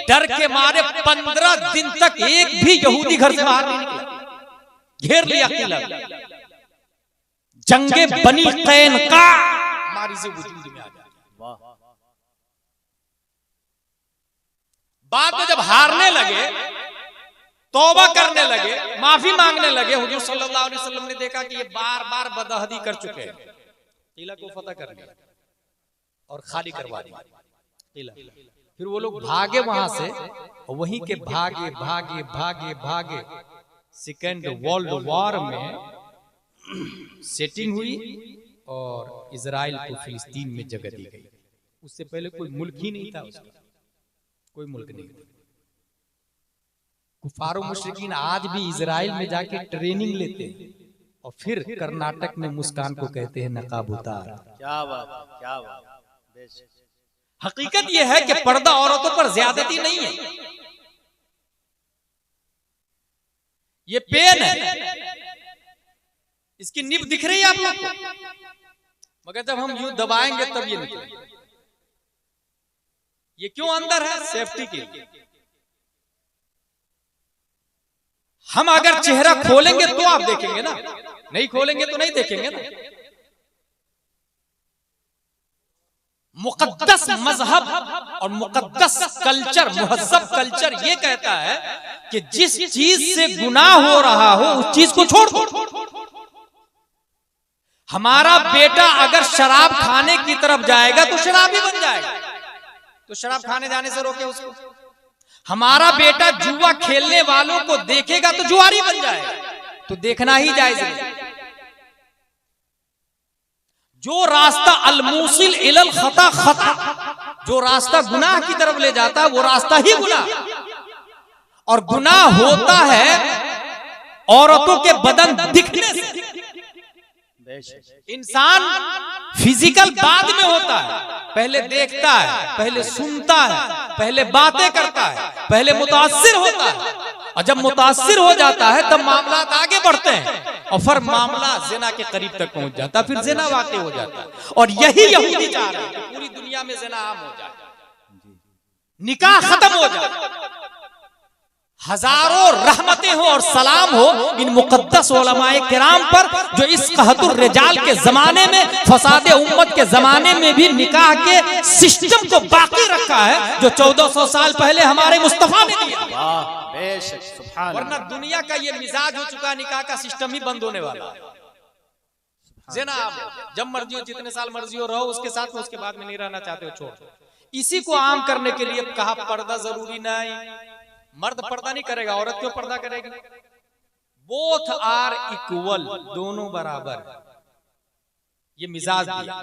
डर के मारे 15 दिन तक एक भी यहूदी घर से बाहर नहीं निकला। घेर लिया किला। जंगे बनी कैनका हमारी से वजूद में आ गया। बाद में जब हारने लगे, तौबा करने लगे, माफी मांगने लगे, हुजूर सल्लल्लाहु अलैहि वसल्लम ने देखा कि ये बार बार बदअहदी कर चुके हैं, किला को फतह कर लिया और खाली करवा दिया किला। फिर वो लोग भागे वहां से, और वहीं के भागे भागे भागे भागे सेकेंड वर्ल्ड वॉर में सेटिंग हुई और इजराइल को फिलिस्तीन में जगह दी गई। उससे पहले कोई मुल्क ही नहीं था, उसका कोई मुल्क नहीं था। कुफारो मुशरिकीन आज भी इजराइल में जाके ट्रेनिंग लेते हैं, और फिर कर्नाटक में मुस्कान को कहते हैं नकाब उतार। क्या बात, क्या बात। हकीकत यह है कि पर्दा औरतों पर ज्यादती नहीं है। ये पेन है, इसकी निब दिख रही है आप लोग को, मगर जब हम यूं दबाएंगे तब ये निकलेगा। ये क्यों अंदर है? सेफ्टी के लिए। हम अगर चेहरा खोलेंगे तो आप देखेंगे ना, नहीं खोलेंगे तो नहीं देखेंगे ना। मुकद्दस मजहब और मुकद्दस कल्चर, मुहज्जब कल्चर ये कहता है कि जिस चीज से गुनाह हो रहा हो उस चीज को छोड़ दो। हमारा बेटा अगर शराब खाने की तरफ जाएगा तो शराबी बन जाएगा, तो शराब खाने जाने से रोके उसको। हमारा बेटा जुआ खेलने वालों को देखेगा तो जुआरी बन जाएगा, तो देखना ही जायज है। जो रास्ता अलमूसिल इलल खता खता, जो रास्ता गुनाह की तरफ ले जाता है वो रास्ता ही गुनाह। और गुनाह होता है औरतों के बदन दिखने से। इंसान फिजिकल बाद में होता है, पहले देखता है, पहले सुनता है, पहले बातें करता है, पहले मुतासिर होता है, और जब मुतासिर हो जाता है तब मामला आगे बढ़ते हैं, और फिर मामला जिना के करीब तक पहुंच जाता है, फिर जिना वाक़ई हो जाता है। और यही यहूदी चाह रहे हैं कि पूरी दुनिया में जिना आम हो जाए, निकाह खत्म हो जाए, हजारों रहमतें हो और सलाम हो इन मुकद्दस उलमाए किराम पर, जो इस कहतुर रिजाल के जमाने में, फसादे उम्मत के जमाने में भी निकाह के सिस्टम को बाकी रखा है, जो 1400 साल पहले हमारे मुस्तफा ने दिया। बेशक, सुभान अल्लाह। वरना दुनिया का ये मिजाज हो चुका, निकाह का सिस्टम ही बंद होने वाला है। जब मर्जी हो, जितने साल मर्जी हो रहो उसके साथ में, उसके बाद में नहीं रहना चाहते हो छोड़। इसी को आम करने के लिए कहा पर्दा जरूरी नहीं। मर्द पर्दा नहीं करेगा, औरत क्यों पर्दा करेगी? बोथ आर इक्वल, दोनों बराबर। ये मिजाज दिया।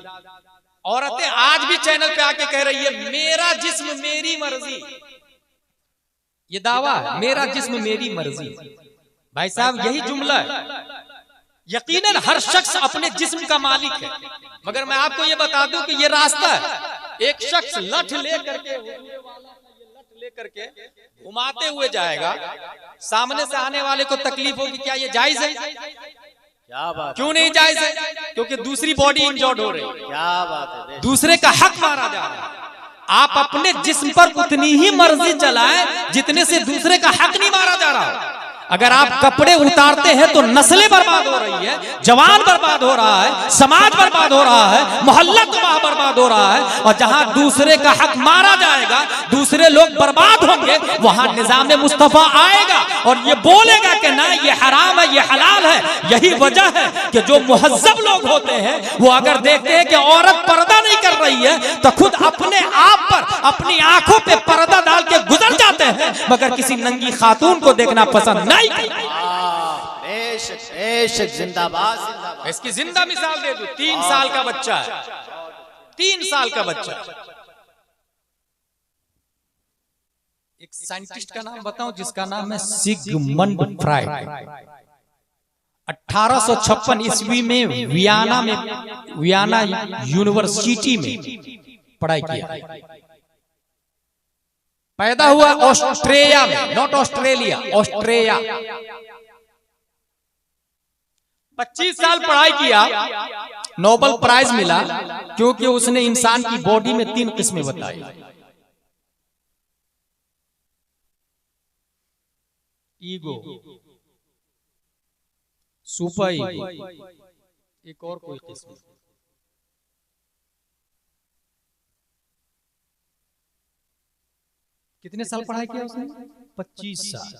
औरतें आज भी चैनल पे आके कह रही है मेरा जिस्म मेरी मर्जी, ये दावा है, मेरा जिस्म मेरी मर्जी। भाई साहब यही जुमला है। यकीनन हर शख्स अपने जिस्म का मालिक है, मगर मैं आपको ये बता दूं कि ये रास्ता है। एक शख्स लठ लेकर के घुमाते हुए जाएगा, सामने से आने वाले को तकलीफ होगी, क्या ये जायज है? क्या बात, क्यों नहीं जायज है? क्योंकि दूसरी बॉडी इंजर्ड हो रही है, क्या बात है, दूसरे का हक मारा जा रहा है। आप अपने जिस्म पर उतनी ही मर्जी चलाएं जितने से दूसरे का हक नहीं मारा जा रहा। अगर आप कपड़े उतारते हैं तो नस्लें बर्बाद हो रही है, जवान बर्बाद हो रहा है, समाज बर्बाद हो रहा है, मोहल्ला बर्बाद हो रहा है। और जहां दूसरे का हक मारा जाएगा दूसरे लोग बर्बाद होंगे, वहां निजाम मुस्तफा आएगा और ये बोलेगा कि ना ये हराम है, ये हलाल है। यही वजह है कि जो मुहज्जब लोग होते हैं वो अगर देखते हैं कि औरत पर्दा नहीं कर रही है तो खुद अपने आप पर, अपनी आंखों पे पर्दा डाल के गुजर जाते हैं, मगर किसी नंगी खातून को देखना पसंद नहीं करते। बेशक बेशक, जिंदाबाद जिंदाबाद। इसकी जिंदा मिसाल दे दूं, 3 साल का बच्चा है, 3 साल का बच्चा। एक साइंटिस्ट का नाम बताऊं जिसका नाम है सिगमंड फ्राइड। 1856 ईस्वी में वियना यूनिवर्सिटी में पढ़ाई किया। पैदा हुआ ऑस्ट्रेलिया में, नॉट ऑस्ट्रेलिया, ऑस्ट्रेलिया। 25 साल पढ़ाई किया, नोबेल प्राइज मिला क्योंकि उसने इंसान की बॉडी में 3 किस्में बताई। ईगो, सुपर ईगो, एक और कोई किस्म। कितने साल पढ़ाई किया उसने? 25 साल।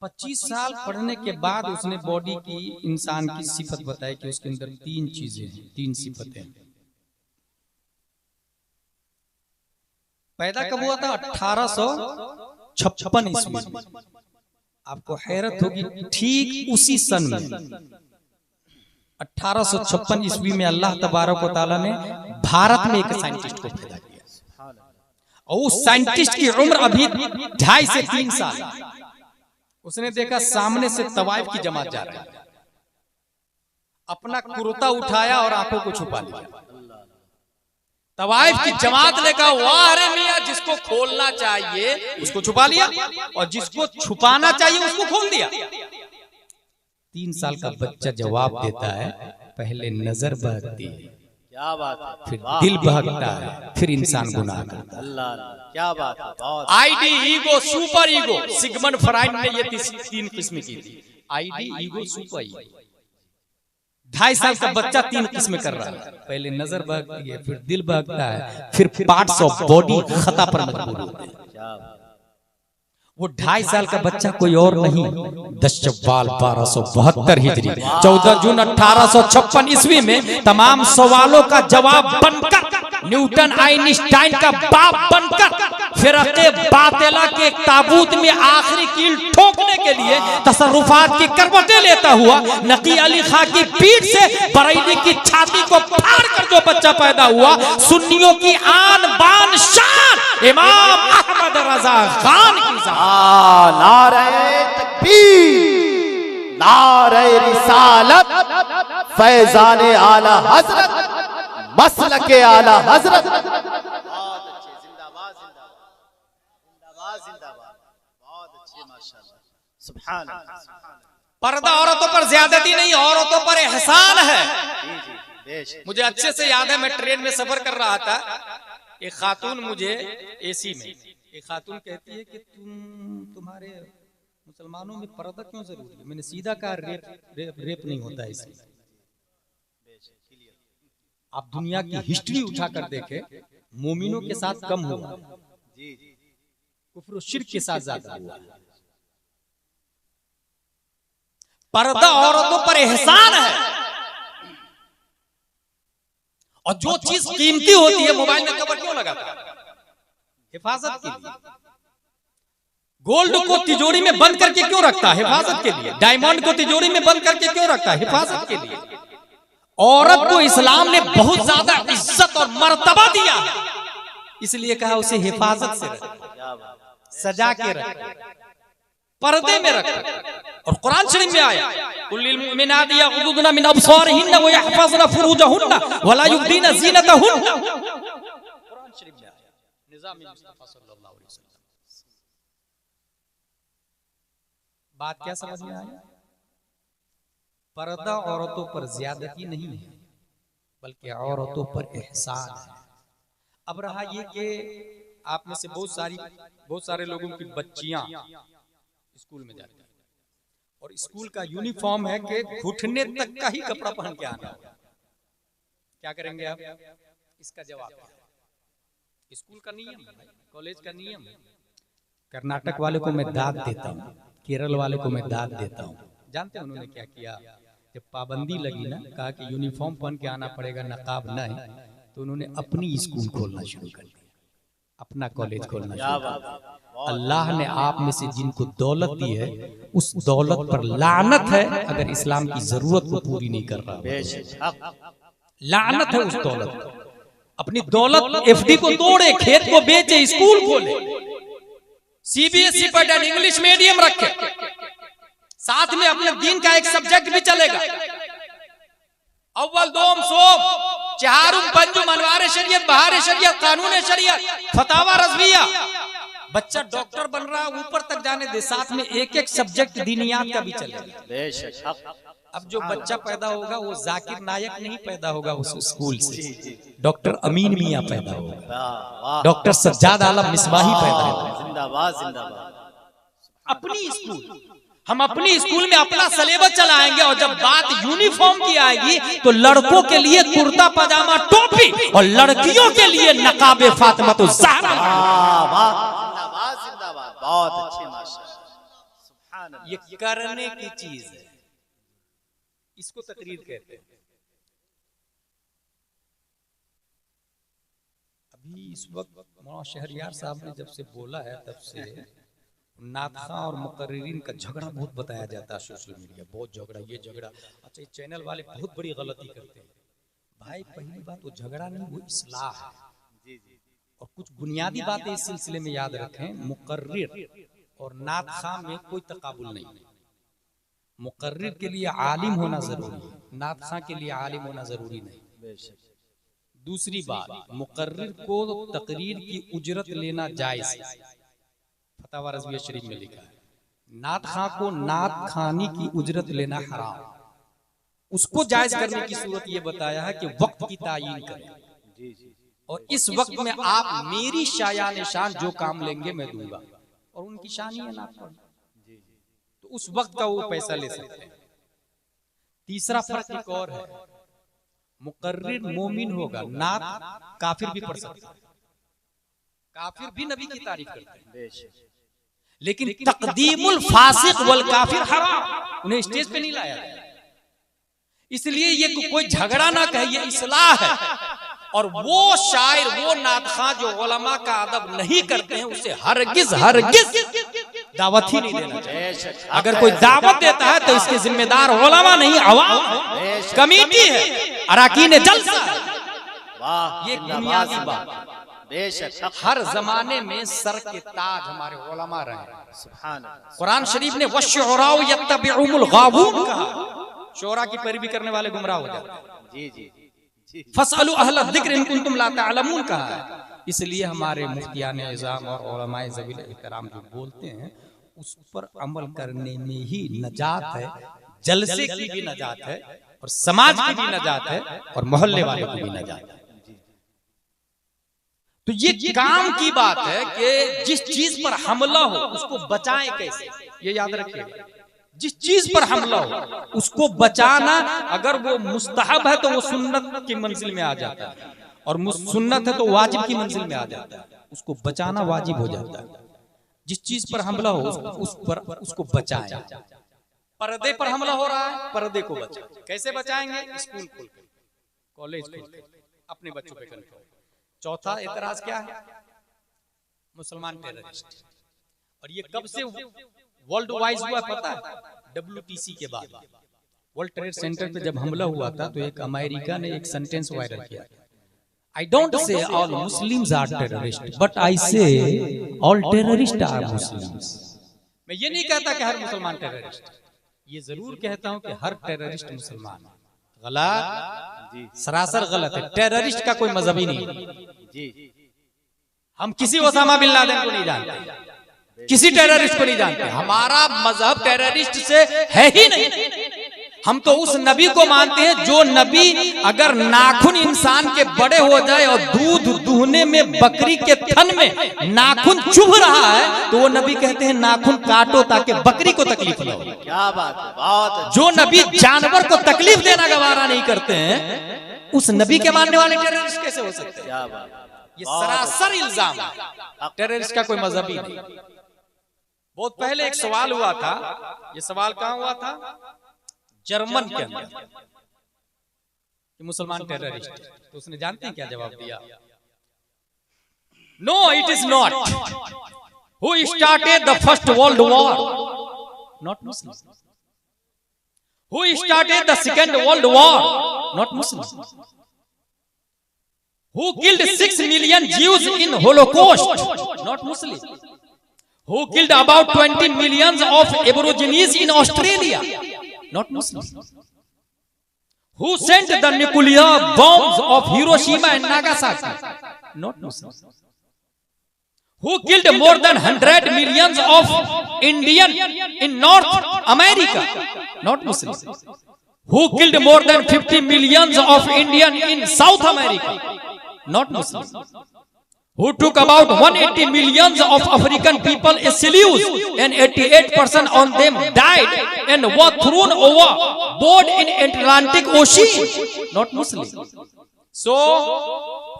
25 साल पढ़ने के बाद उसने बॉडी की, इंसान की सिफत बताई कि उसके अंदर 3 चीजें हैं, 3 सिफतें। पैदा कब हुआ था? 1856 ईस्वी में। आपको हैरत होगी, ठीक उसी सन में 1856 ईस्वी में अल्लाह तबारक व तआला ने भारत में एक साइंटिस्ट को पैदा किया और उस साइंटिस्ट की उम्र अभी 2.5 से 3 साल। उसने देखा सामने से तवाइफ की जमात जा रही है, अपना कुर्ता उठाया और आंखों को छुपा लिया। तवाइफ की जमात ने कहा, वाह रे मियां, जिसको खोलना चाहिए उसको छुपा लिया और जिसको छुपाना चाहिए उसको खोल दिया। 3 साल का बच्चा जवाब देता है, पहले नजर बहकती है, क्या बात है, फिर दिल बहकता है, फिर इंसान गुनाह करता है। अल्लाह, क्या बात है, बहुत। ID, ego, super ego, Sigmund Freud ने ये 3 किस्में की थी। ID, ego, super ego. 2.5 साल का बच्चा 3 किस्में कर रहा है। पहले नजर बहकती है, फिर दिल बहकता है, फिर पार्ट्स ऑफ बॉडी खता पर मजबूर होते हैं। वो 2.5 साल का बच्चा कोई और नहीं, 10 शव्वाल 1272 हिजरी, 14 जून 1856 ईस्वी में तमाम सवालों का जवाब बनकर, न्यूटन आइंस्टाइन का बाप बनकर, फिरके बातिला के ताबूत में आखिरी कील ठोकने के लिए तसर्रुफात की करवटें लेता हुआ नकी अली खां की पीठ से बरेली की छाती को फाड़ कर जो बच्चा पैदा हुआ, सुन्नियों की आन बान शान इमाम अहमद रजा खान की नारे तकबीर, नारे रिसालत, फैजाने आला हजरत, मसलके आला हजरत। बहुत अच्छे, जिंदाबाद जिंदाबाद, जिंदाबाद जिंदाबाद, बहुत अच्छे, माशाल्लाह, सुभान अल्लाह। पर्दा औरतों पर ज्यादती नहीं, औरतों पर एहसान है। जी जी, बेशक। मुझे अच्छे से याद है, मैं ट्रेन में सफर कर रहा था, एक खातून मुझे एसी में, एक खातून कहती है कि तुम्हारे मुसलमानों में पर्दा क्यों जरूरी है? मैंने सीधा कहा, रेप नहीं होता है इसमें। आप दुनिया की हिस्ट्री उठाकर देखें, मोमिनों के साथ कम हुआ, कुफ्र और शिर्क के साथ ज्यादा हुआ। पर्दा औरतों पर एहसान है, और जो चीज कीमती होती है, मोबाइल में कवर क्यों लगाता है? हिफाजत के लिए। गोल्ड को तिजोरी में बंद करके क्यों रखता है? हिफाजत के लिए। डायमंड को तिजोरी में बंद करके क्यों रखता है? हिफाजत के लिए। औरत को इस्लाम ने बहुत ज्यादा इज्जत और मर्तबा दिया, इसलिए कहा उसे हिफाजत से रख, सजा के रख, पर्दे में रख। और कुरान शरीफ में आया, कुल्लिल मुमिनात यग़ुद्दुना मिन अब्सारिहिन्ना व यहफ़ज़ना फुरूजहुन्ना व ला युब्दीना ज़ीनतहुन्ना। कुरान शरीफ में आया, निज़ाम मुस्तफ़ा सल्लल्लाहु अलैहि वसल्लम। बात क्या समझ में आई? पर्दा औरतों पर ज्यादती नहीं है, बल्कि औरतों पर एहसान है। अब रहा ये कि आप में से बहुत सारे लोगों की बच्चियां स्कूल में जाती हैं और स्कूल का यूनिफॉर्म है कि घुटने तक का ही कपड़ा पहन के आना होगा। क्या करेंगे आप? इसका जवाब स्कूल का नियम है, कॉलेज का नियम है। कर्नाटक वाले को मैं दाद देता हूँ, केरल वाले को मैं दाद देता हूँ। जानते हैं उन्होंने क्या किया? जब पाबंदी लगी ना, कहा कि यूनिफॉर्म पहन के आना पड़ेगा, नकाब नहीं, तो उन्होंने अपनी स्कूल खोलना शुरू कर दिया, अपना कॉलेज खोलना शुरू कर दिया। अल्लाह ने आप में से जिनको दौलत दी है, उस दौलत पर लानत है अगर इस्लाम की जरूरत को पूरी नहीं कर रहा। लानत है उस दौलत पर। अपनी दौलत एफडी को तोड़े, खेत को बेचे, स्कूल खोले, सीबीएसई पैटर्न इंग्लिश मीडियम रखे, साथ में अपने दीन का एक सब्जेक्ट भी चलेगा। अव्वल दोम सोम चहारुम पंजुम अनवार शरीयत, बहार शरीयत, कानून शरीयत, फतावा रज़विया। बच्चा डॉक्टर बन रहा, ऊपर तक जाने दे, साथ में एक एक सब्जेक्ट दीनियात का भी चलेगा। अब जो बच्चा पैदा होगा वो जाकिर नायक नहीं पैदा होगा उस स्कूल से, डॉक्टर अमीन मियां पैदा होगा, डॉक्टर सज्जाद आलम मिसबाही पैदा होगा। जिंदाबाद जिंदाबाद। अपनी स्कूल, हम अपनी स्कूल में अपना सिलेबस चलाएंगे, और जब बात यूनिफॉर्म की आएगी तो लड़कों के लिए कुर्ता पजामा टोपी और लड़कियों के लिए नकाबे फातिमा तो ज़हरा। जिंदाबाद जिंदाबाद, बहुत अच्छे माशाअल्लाह। ये करने की चीज है, इसको तकरीर कहते हैं। अभी इस वक्त मौलाना शहरयार साहब ने जब से बोला है, तब से नातखा और मुकर्रिरीन का झगड़ा बहुत बताया जाता है सोशल मीडिया, बहुत झगड़ा, ये झगड़ा। अच्छा, ये चैनल वाले बहुत बड़ी गलती करते हैं भाई। पहली बात वो झगड़ा नहीं, वो इस्लाह है। और कुछ बुनियादी बातें इस सिलसिले में याद रखें, मुकर्रिर और नातखा में कोई तकाबुल नहीं है। मुकर्रिर के लिए आलिम होना जरूरी है, नातखा के लिए आलिम होना जरूरी नहीं। दूसरी बात, मुकर्रिर को तकरीर की उजरत लेना जायज है, फतावा रज़विया शरीफ में लिखा है। नातखा को नात खानी की उजरत लेना हराम। उसको जायज करने की सूरत ये बताया है कि वक्त की तायीन करें, और इस वक्त में आप मेरी शायान शान जो काम लेंगे मैं दूंगा, और उनकी शान ही है नात पढ़ना, तो उस वक्त का वो पैसा ले सकते हैं। तीसरा फर्क एक और है, मुकर्रिर मोमिन होगा, नात काफिर भी पढ़ सकता है, काफिर भी नबी की तारीफ करते हैं, लेकिन तकदीमुल फासिक वल काफिर हराम, उन्हें स्टेज पे नहीं लाया गया। इसलिए ये कोई झगड़ा ना कहे, ये इस्लाह है। और वो शायर, वो नातखा जो उलमा का अदब नहीं करते हैं, उसे हरगिज हरगिज दावत ही नहीं देना चाहिए। अगर कोई दावत देता है तो इसके जिम्मेदार उलमा नहीं, अवाम, कमेटी है, अराकीन जलसा। ये बुनियादी बात। बेशक हर जमाने में सर के ताज हमारे उलमा रहे। सुभान अल्लाह। कुरान शरीफ ने वश्शुराउ यत्तबिउल गावून कहा, शोरा की पैरवी करने वाले गुमराह हो जाते हैं। जी जी जी। फसअलु अहल ज़िक्र इन कुंतुम ला तअलमून कहा है। इसलिए हमारे मुफ्तियान इज़ाम और उलमाए ज़वील इहतराम जो बोलते हैं, उस पर अमल करने में ही नजात है, जलसे की भी नजात है, और समाज की भी नजात है, और मोहल्ले वालों की भी नजात है। तो ये काम की बात है कि जिस चीज पर हमला हो उसको बचाएं कैसे, ये याद रखिए। जिस चीज पर हमला हो उसको बचाना, अगर वो मुस्तहब है तो वो सुन्नत की मंजिल में आ जाता है, और सुन्नत है तो वाजिब की मंजिल में आ जाता है। उसको बचाना वाजिब हो जाता है। जिस चीज पर हमला हो उसको बचाएं। पर्दे पर हमला हो रहा है, पर्दे को बचाएं। कैसे बचाएंगे? स्कूल खोल कर, कॉलेज खोल कर, अपने बच्चों पे कंट्रोल। चौथा एतराज क्या है? मुसलमान टेररिस्ट। और ये कब से वर्ल्ड वाइज हुआ पता है? WTC के बाद। वर्ल्ड ट्रेड सेंटर पे जब हमला हुआ था तो एक अमेरिका ने एक सेंटेंस वायरल किया, I don't say all Muslims are terrorist but I say all terrorist are Muslims. मैं ये नहीं कहता कि हर मुसलमान टेररिस्ट, ये जरूर कहता हूं कि हर टेररिस्ट मुसलमान। गलत, सरासर गलत है। टेररिस्ट का कोई मजहब ही नहीं जी। हम किसी ओसामा बिन लादेन को नहीं जानते, किसी टेररिस्ट को नहीं जानते। हमारा मजहब टेररिस्ट से है ही नहीं। हम तो उस नबी को मानते हैं जो नबी अगर नाखून इंसान के बड़े हो जाए और दूध दूहने में बकरी के थन में नाखून चुभ रहा है तो वो नबी कहते हैं नाखून काटो ताकि बकरी को तकलीफ न हो। क्या बात है, बहुत। जो नबी जानवर को तकलीफ देना गवारा नहीं करते हैं, उस नबी के मानने वाले टेररिस्ट कैसे हो सकते हैं? क्या बात। ये सरासर इल्जाम है, टेररिस्ट का कोई मजहब ही नहीं। बहुत पहले एक सवाल हुआ था, ये सवाल कहां हुआ था? जर्मन के अंदर, कि मुसलमान टेररिस्ट, तो उसने जानते हैं क्या जवाब दिया? No it is not. Who started the first world war? Not Muslim. Who started the second world war? Not Muslim. Who killed 6 million Jews in Holocaust? Not Muslim. Who killed about 20 millions of Aborigines in Australia? Not Muslim. Who sent the nuclear bombs of Hiroshima and Nagasaki? Not Muslim. Who killed more than 100 millions of Indians in North America? Not Muslim. Who killed more than 50 millions of Indians in South America? Not Muslim. Who took about 180 millions of African people as slaves and 88% on them died and were thrown overboard in Atlantic Ocean? Not Muslim. So,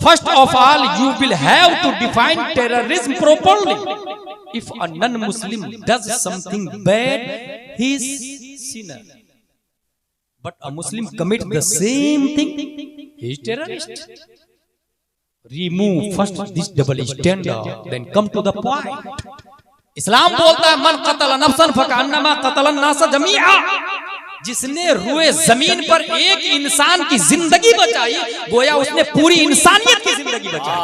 first of all, you will have to define terrorism properly. If a non-Muslim does something bad, he is sinner. But a Muslim commits the same thing, he is terrorist. Remove first this double standard, then come to the point. इस्लाम बोलता है मन कतल नफ्सन फकअन्नमा कतल अन्नास जमीआ। जिसने रुए जमीन पर एक इंसान की जिंदगी बचाई, गोया उसने पूरी इंसानियत की जिंदगी बचाई।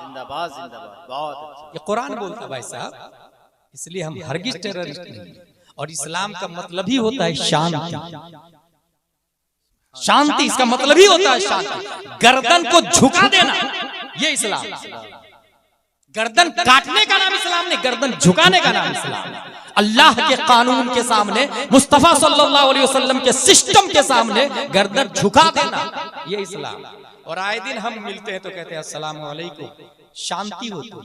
जिंदाबाद जिंदाबाद, बहुत अच्छा। ये कुरान बोलता है भाई साहब, इसलिए हम हरगिज टेररिस्ट नहीं। और इस्लाम का मतलब ही होता है शांति। शांति, इसका मतलब ही होता है शांति। गर्दन को झुका देना, ये इस्लाम। गर्दन काटने का नाम इस्लाम नहीं, गर्दन झुकाने का नाम इस्लाम। अल्लाह के कानून के सामने, मुस्तफा सल्लल्लाहु अलैहि वसल्लम के सिस्टम के सामने गर्दन झुका देना, ये इस्लाम। और आए दिन हम मिलते हैं तो कहते हैं अस्सलाम वालेकुम, शांति हो तो,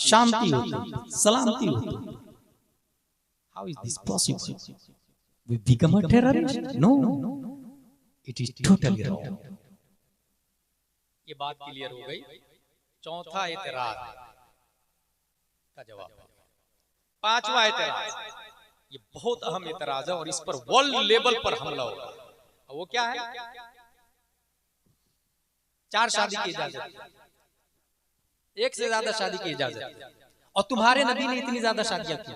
शांति हो तो, सलामती हो तो। How is this possible? We become a terrorist? No, it is totally wrong. ये बात क्लियर हो गई। चौथा एतराज का जवाब, पांचवा एतराज, ये बहुत अहम एतराज है और इस पर वर्ल्ड लेवल पर हमला होगा। वो क्या है? 4 शादी की इजाजत, एक से ज्यादा शादी की इजाजत। और तुम्हारे नबी ने इतनी ज्यादा शादियां की।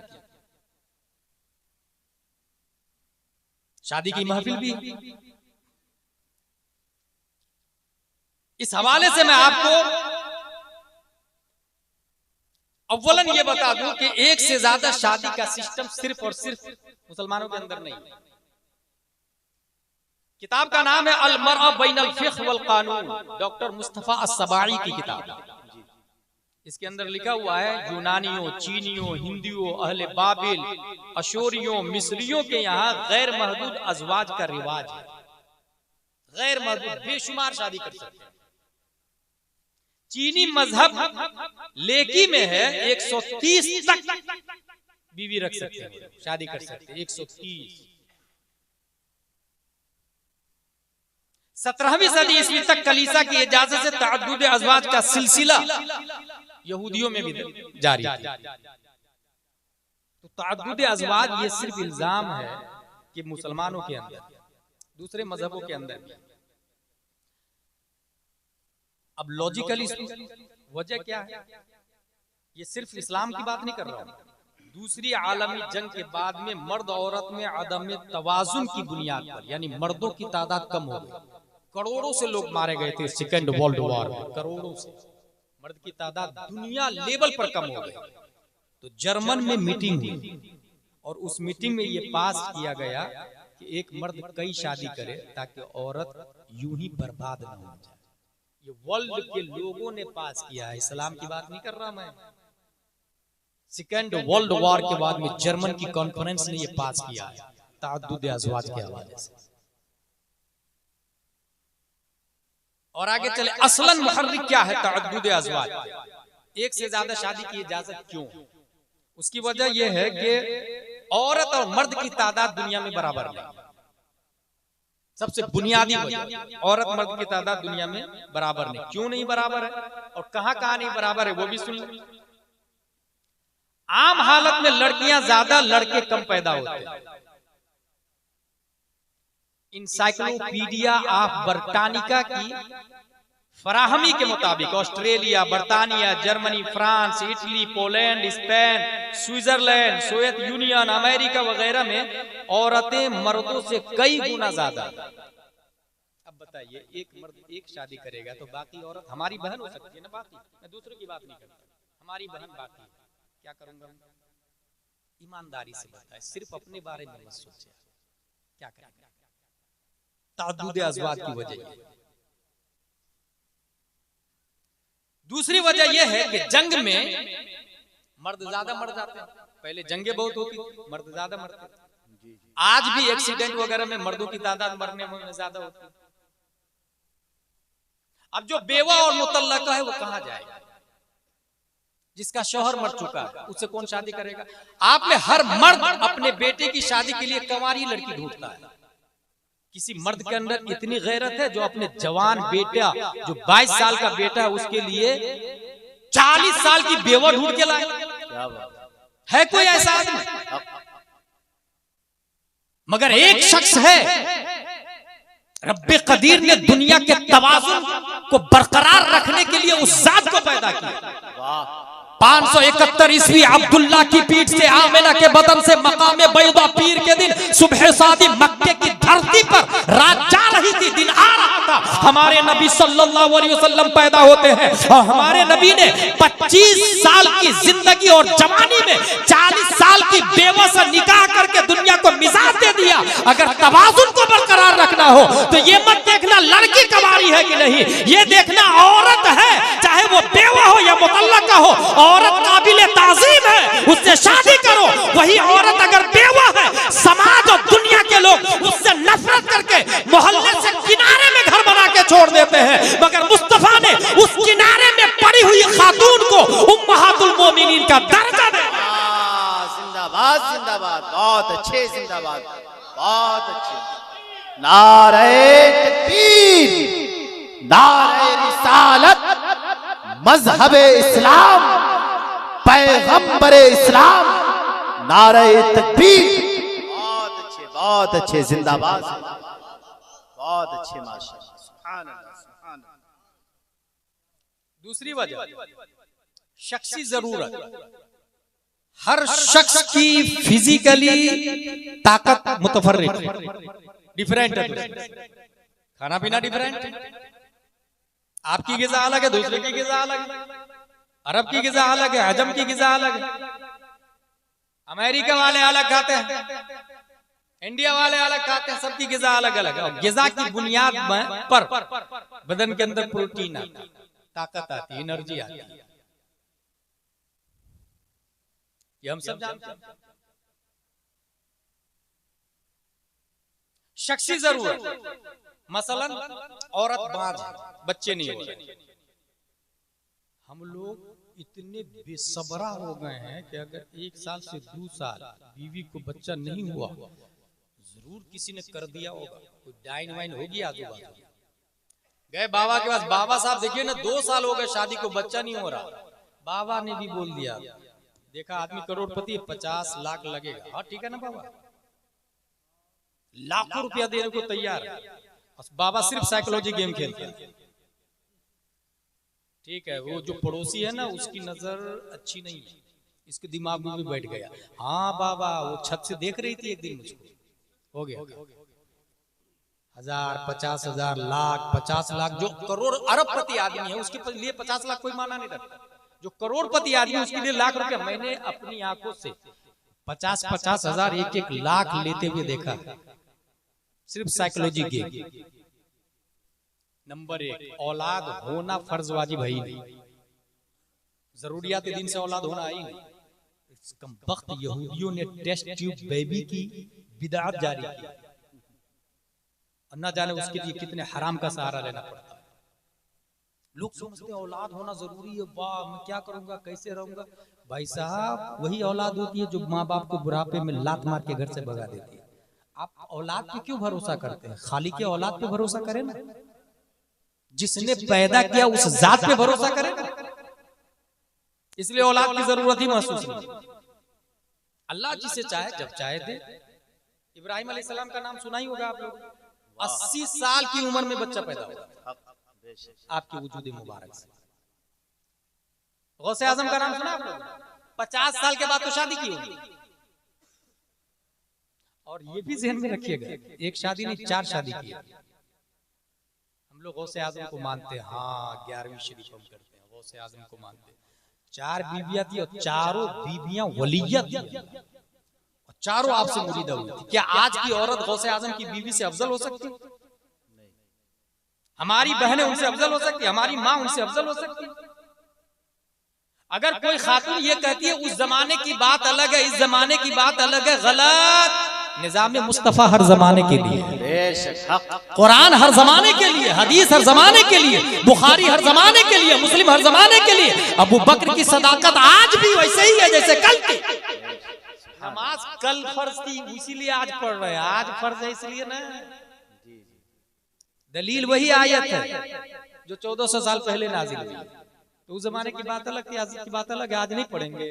शादी की महफिल भी। इस हवाले से मैं आपको अव्वलन ये बता दूं कि एक से ज्यादा शादी का सिस्टम सिर्फ और सिर्फ मुसलमानों के अंदर नहीं। किताब का नाम है अल मरअ बैनल फिक्ह वल कानून, डॉक्टर मुस्तफा अस्सबाई की किताब। इसके अंदर लिखा हुआ है यूनानियों, चीनियों, हिंदियों, अहले बाबिल, अशोरियों, मिस्रियों के यहाँ गैर महदूद अजवाज का रिवाज है। गैर महदूद, बेशुमार शादी कर सकते हैं। चीनी मजहब लेकी में है 130 तक बीवी रख सकते हैं, शादी कर सकते हैं। 130। 17वीं सदी ईस्वी तक कलीसा की इजाजत से तअद्दुद अज़वाज का सिलसिला यहूदियों में भी जारी है। तो तअद्दुद अज़वाज ये सिर्फ इल्जाम है कि मुसलमानों के अंदर, दूसरे मजहबों के अंदर भी। अब लॉजिकली वजह क्या है? ये सिर्फ इस्लाम की बात नहीं कर रहा हूं। दूसरी आलमी जंग के बाद में मर्द औरत में अदम तवाजुन की बुनियाद पर, यानी मर्दों की तादाद कम हो गई। करोड़ों से लोग मारे गए थे सेकेंड वर्ल्ड वॉर में, करोड़ों से। मर्द की तादाद दुनिया लेवल पर कम हो गई। तो जर्मन में मीटिंग हुई और उस मीटिंग में ये पास किया गया कि एक मर्द कई शादी करे ताकि औरत यूं ही बर्बाद न हो जाए। ये वर्ल्ड के लोगों ने पास किया है, इस्लाम की बात नहीं कर रहा मैं। सेकेंड वर्ल्ड वॉर के बाद में जर्मन की कॉन्फ्रेंस ने ये पास किया है तअद्दुद अज़वाज के हवाले से। और आगे चले, असलन मुहर्रिक क्या है तअद्दुद अज़वाज? एक से ज्यादा शादी की इजाजत क्यों? उसकी वजह यह है कि औरत और मर्द की तादाद दुनिया में बराबर नहीं। सबसे बुनियादी वजह। औरत मर्द की तादाद दुनिया में बराबर नहीं। क्यों नहीं बराबर है और कहां कहां नहीं बराबर है वो भी सुन लें। आम हालत में लड़कियां ज्यादा, लड़के कम पैदा होते हैं। इंसाइक्लोपीडिया ऑफ ब्रिटानिका की फराहमी के मुताबिक ऑस्ट्रेलिया, बर्तानिया, Germany, France, Italy, Poland, Spain, Switzerland, Soviet Union, America वगैरह में औरतें मर्दों से कई गुना ज्यादा। अब बताइए, एक मर्द एक शादी करेगा तो बाकी औरत हमारी बहन हो सकती है ना, बाकी मैं दूसरों की बात नहीं करता, हमारी बहन बाकी क्या करूंगा। ईमानदारी से बताए, सिर्फ अपने बारे में मत सोचे, क्या करेंगे। ताद्दुद अज़वाज की वजह। दूसरी वजह यह है कि जंग में मर्द ज्यादा मर जाते हैं। पहले जंगें बहुत होती थी, मर्द ज्यादा मरते थे। आज भी एक्सीडेंट वगैरह में मर्दों की तादाद मरने में ज्यादा होती है। अब जो बेवा और मुतल्लका है वो कहां जाएगा? जिसका शौहर मर चुका है उससे कौन शादी करेगा? आप में हर मर्द अपने बेटे की शादी के लिए कंवारी लड़की ढूंढता है। किसी मर्द के अंदर इतनी गैरत है जो अपने जवान बेटा, जो 22 साल का बेटा है, उसके लिए 40 साल की बेवा ढूंढ के लाए। है कोई ऐसा आदमी? मगर एक शख्स है, रब्बे कदीर ने दुनिया के तवाज़ुन को बरकरार रखने के लिए उस जात को पैदा किया। 571 ईस्वी अब्दुल्ला की पीठ से आमिना के बदन से मकामे बैदा पीर के दिन सुबह शादी मक्के की धरती पर रात जा रही थी, दिन आ रहा था। हमारे नबी सल्लल्लाहु अलैहि वसल्लम पैदा होते हैं और हमारे नबी ने 25 साल की जिंदगी और जवानी में 40 साल की बेवा से निकाह करके दुनिया को मिजाज दे दिया। अगर तवाज़ुन को बरकरार रखना हो तो ये मत देखना लड़की कवारी है कि नहीं, ये देखना औरत है, चाहे वो बेवा हो या मुतल्लका हो, औरत काबिले ताज़ीम है, उससे शादी करो। वही औरत अगर बेवा है, समाज और दुनिया के लोग उससे नफरत करके मोहल्ले से किनारे में घर बना के छोड़ देते हैं। मगर मुस्तफा ने उस किनारे में पड़ी हुई खातून को उम्महातुल मोमिनीन का दर्जा दिया। जिंदाबाद जिंदाबाद, बहुत अच्छे, जिंदाबाद, बहुत अच्छे। नारे तकबीर, नारे रिसालत, मजहबे इस्लाम, पैगंबरे इस्लाम, नारे तकबीर। बहुत अच्छे, बहुत अच्छे, जिंदाबाद, बहुत अच्छे, माशाअल्लाह, सुभान अल्लाह, सुभान अल्लाह। दूसरी वजह शख्सी जरूरत। हर शख्स की फिजिकली ताकत मुतफर्रिक, डिफरेंट है। खाना पीना डिफरेंट है, आपकी गिज़ा अलग है, दूसरे की गिज़ा अलग है। अरब की गिज़ा अलग है, अजम की गिज़ा अलग है। अमेरिका वाले अलग खाते हैं, इंडिया वाले अलग खाते हैं, सबकी गिज़ा अलग अलग है। गिज़ा की बुनियाद पर बदन के अंदर प्रोटीन आता है, ताकत आती है, एनर्जी आती है, ये हम सब जानते हैं। शख्सी जरूरत, मसलन औरत बांझ है, बच्चे नहीं हो रहे। हम लोग इतने बेसब्रा हो गए हैं कि अगर 1 साल से 2 साल बीवी को बच्चा नहीं हुआ, जरूर किसी ने कर दिया होगा, कोई डाइन वाइन होगी आजू बाजू। गए बाबा के पास, बाबा साहब देखिए ना 2 साल हो गए शादी को, बच्चा नहीं हो रहा। बाबा ने भी बोल दिया, देखा आदमी करोड़पति, 50 लाख लगेगा। हाँ ठीक है ना बाबा, लाखों रुपया देने को तैयार है। बाबा सिर्फ साइकोलॉजी गेम खेलते हैं। ठीक है, वो जो पड़ोसी है ना उसकी नजर अच्छी नहीं है, इसके दिमाग में भी बैठ गया। हाँ बाबा, वो छत से देख रही थी एक दिन मुझको, हो गया 1000, 50,000, लाख, 50 लाख। जो करोड़ अरबपति आदमी है उसके लिए 50 लाख कोई माना नहीं रखता। जो करोड़पति आदमी है उसके लिए लाख रुपया। मैंने अपनी आंखों से 50-50 हजार, 1-1 लाख लेते हुए देखा, सिर्फ साइकोलॉजी गेम। नंबर 1, औलाद होना फर्ज वाजिब है ही नहीं, जरूरियात दिन से औलाद होना ही नहीं। इस कमबख्त यहूदियों ने टेस्ट ट्यूब बेबी की बिदअत जारी की, और न जाने उसके लिए कितने हराम का सहारा लेना पड़ता है। लोग समझते औलाद होना जरूरी है, वाह मैं क्या करूंगा, कैसे रहूंगा। भाई साहब, वही औलाद होती है जो माँ बाप को बुढ़ापे में लात मार के घर से भगा देती है। आप औलाद पे क्यों भरोसा करते हैं? खाली के औलाद पे भरोसा करें ना, जिसने पैदा किया उस जात पे भरोसा करें। इसलिए औलाद की जरूरत ही महसूस नहीं। अल्लाह जिसे चाहे जब चाहे दे। इब्राहिम अलैहिस्सलाम का नाम सुना ही होगा आप लोग। 80 साल की उम्र में बच्चा पैदा हुआ आपके वजूद मुबारक से। गौसे आजम का नाम सुना आप लोग? 50 साल के बाद तो शादी की होगी। और ये भी ज़हन में रखिएगा, एक शादी नहीं 4 शादी की। हम लोग गौसे आजम को मानते हैं, हाँ 11वीं शरीफ हम करते हैं, गौसे आजम को मानते हैं। 4 बीवियां थी और चारों बीवियां वलियत थी और चारों आपसे मुरीदा हुई थी। क्या आज की औरत गौसे आजम की बीवी से अफजल हो सकती? हमारी बहनें उनसे अफजल हो सकती? हमारी माँ उनसे अफजल हो सकती? अगर कोई खातून ये कहती है उस जमाने की बात अलग है, इस जमाने की बात अलग है, गलत। निजाम मुस्तफा हर जमाने के लिए, कुरान हर जमाने के लिए, हदीस हर जमाने के लिए, बुखारी हर जमाने के लिए, मुस्लिम हर जमाने के लिए। अबू बकर की सदाकत आज भी वैसे ही है जैसे कल थी। नमाज कल फर्ज थी इसीलिए आज पढ़ रहे हैं, आज फर्ज है इसलिए ना। दलील वही आयत है जो 1400 साल पहले नाजिल हुई। तो उस जमाने की बात अलग थी, आज की बात अलग है। आज नहीं पढ़ेंगे।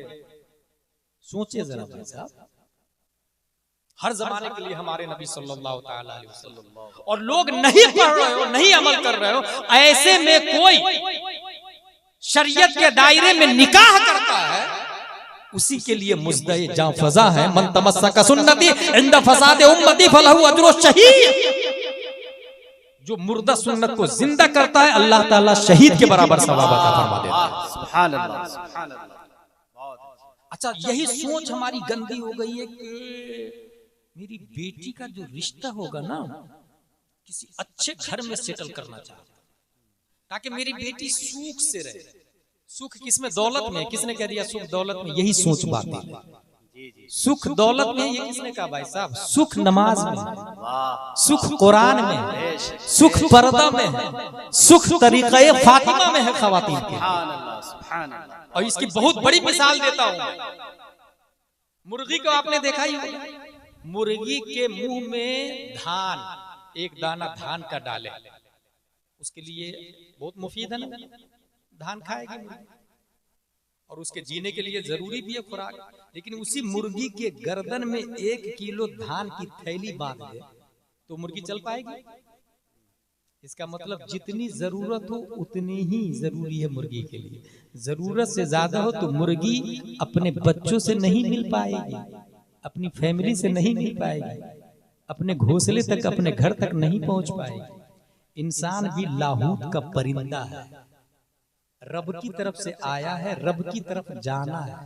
सोचिए जरा भाई साहब, हर जमाने के लिए हमारे नबी सल्लल्लाहु ताला अलैहि वसल्लम। और लोग नहीं पढ़ रहे हो, नहीं अमल कर रहे हो, ऐसे में कोई शरीयत के दायरे में निकाह करता है, उसी के लिए मुज़दए जां फज़ा है। मन तमस्सका सुन्नती इंद फसाद उम्मती फलहु अजरु शहीद। जो मुर्दा सुन्नत को जिंदा करता है, अल्लाह ताला शहीद के बराबर सवाब अता फरमा देता है। सुभान अल्लाह, सुभान अल्लाह। अच्छा, यही सोच हमारी गंदी हो गई है कि मेरी बेटी का जो रिश्ता होगा ना, किसी अच्छे घर में सेटल करना चाहता ताकि मेरी बेटी सुख से रहे। सुख किसमें? दौलत में। किसने कह दिया सुख दौलत में? यही सोच बात है। सुख दौलत में ये किसने कहा भाई साहब? सुख नमाज में, सुख कुरान में, सुख पर्दा में है, सुख तरीक़े फातिमा में है ख़वातीन के। और इसकी बहुत बड़ी मिसाल देता हूं। मुर्गी को आपने देखा ही होगा, मुर्गी के मुंह में धान, एक दाना धान का डाले, उसके लिए बहुत मुफीद है ना, धान खाएगी मुर्गी। और उसके जीने के लिए जरूरी भी है खुराक। लेकिन उसी मुर्गी के गर्दन में 1 किलो धान की थैली बांध दे तो मुर्गी चल पाएगी? इसका मतलब जितनी जरूरत हो उतनी ही जरूरी है मुर्गी के लिए। जरूरत से ज्यादा हो तो मुर्गी अपने बच्चों से नहीं मिल पाएगी, अपनी फैमिली से नहीं मिल पाएगी, अपने घोंसले तक, अपने घर तक नहीं पहुंच पाएगी। इंसान भी लाहूत का परिंदा है, रब की तरफ से आया है, रब की तरफ जाना है।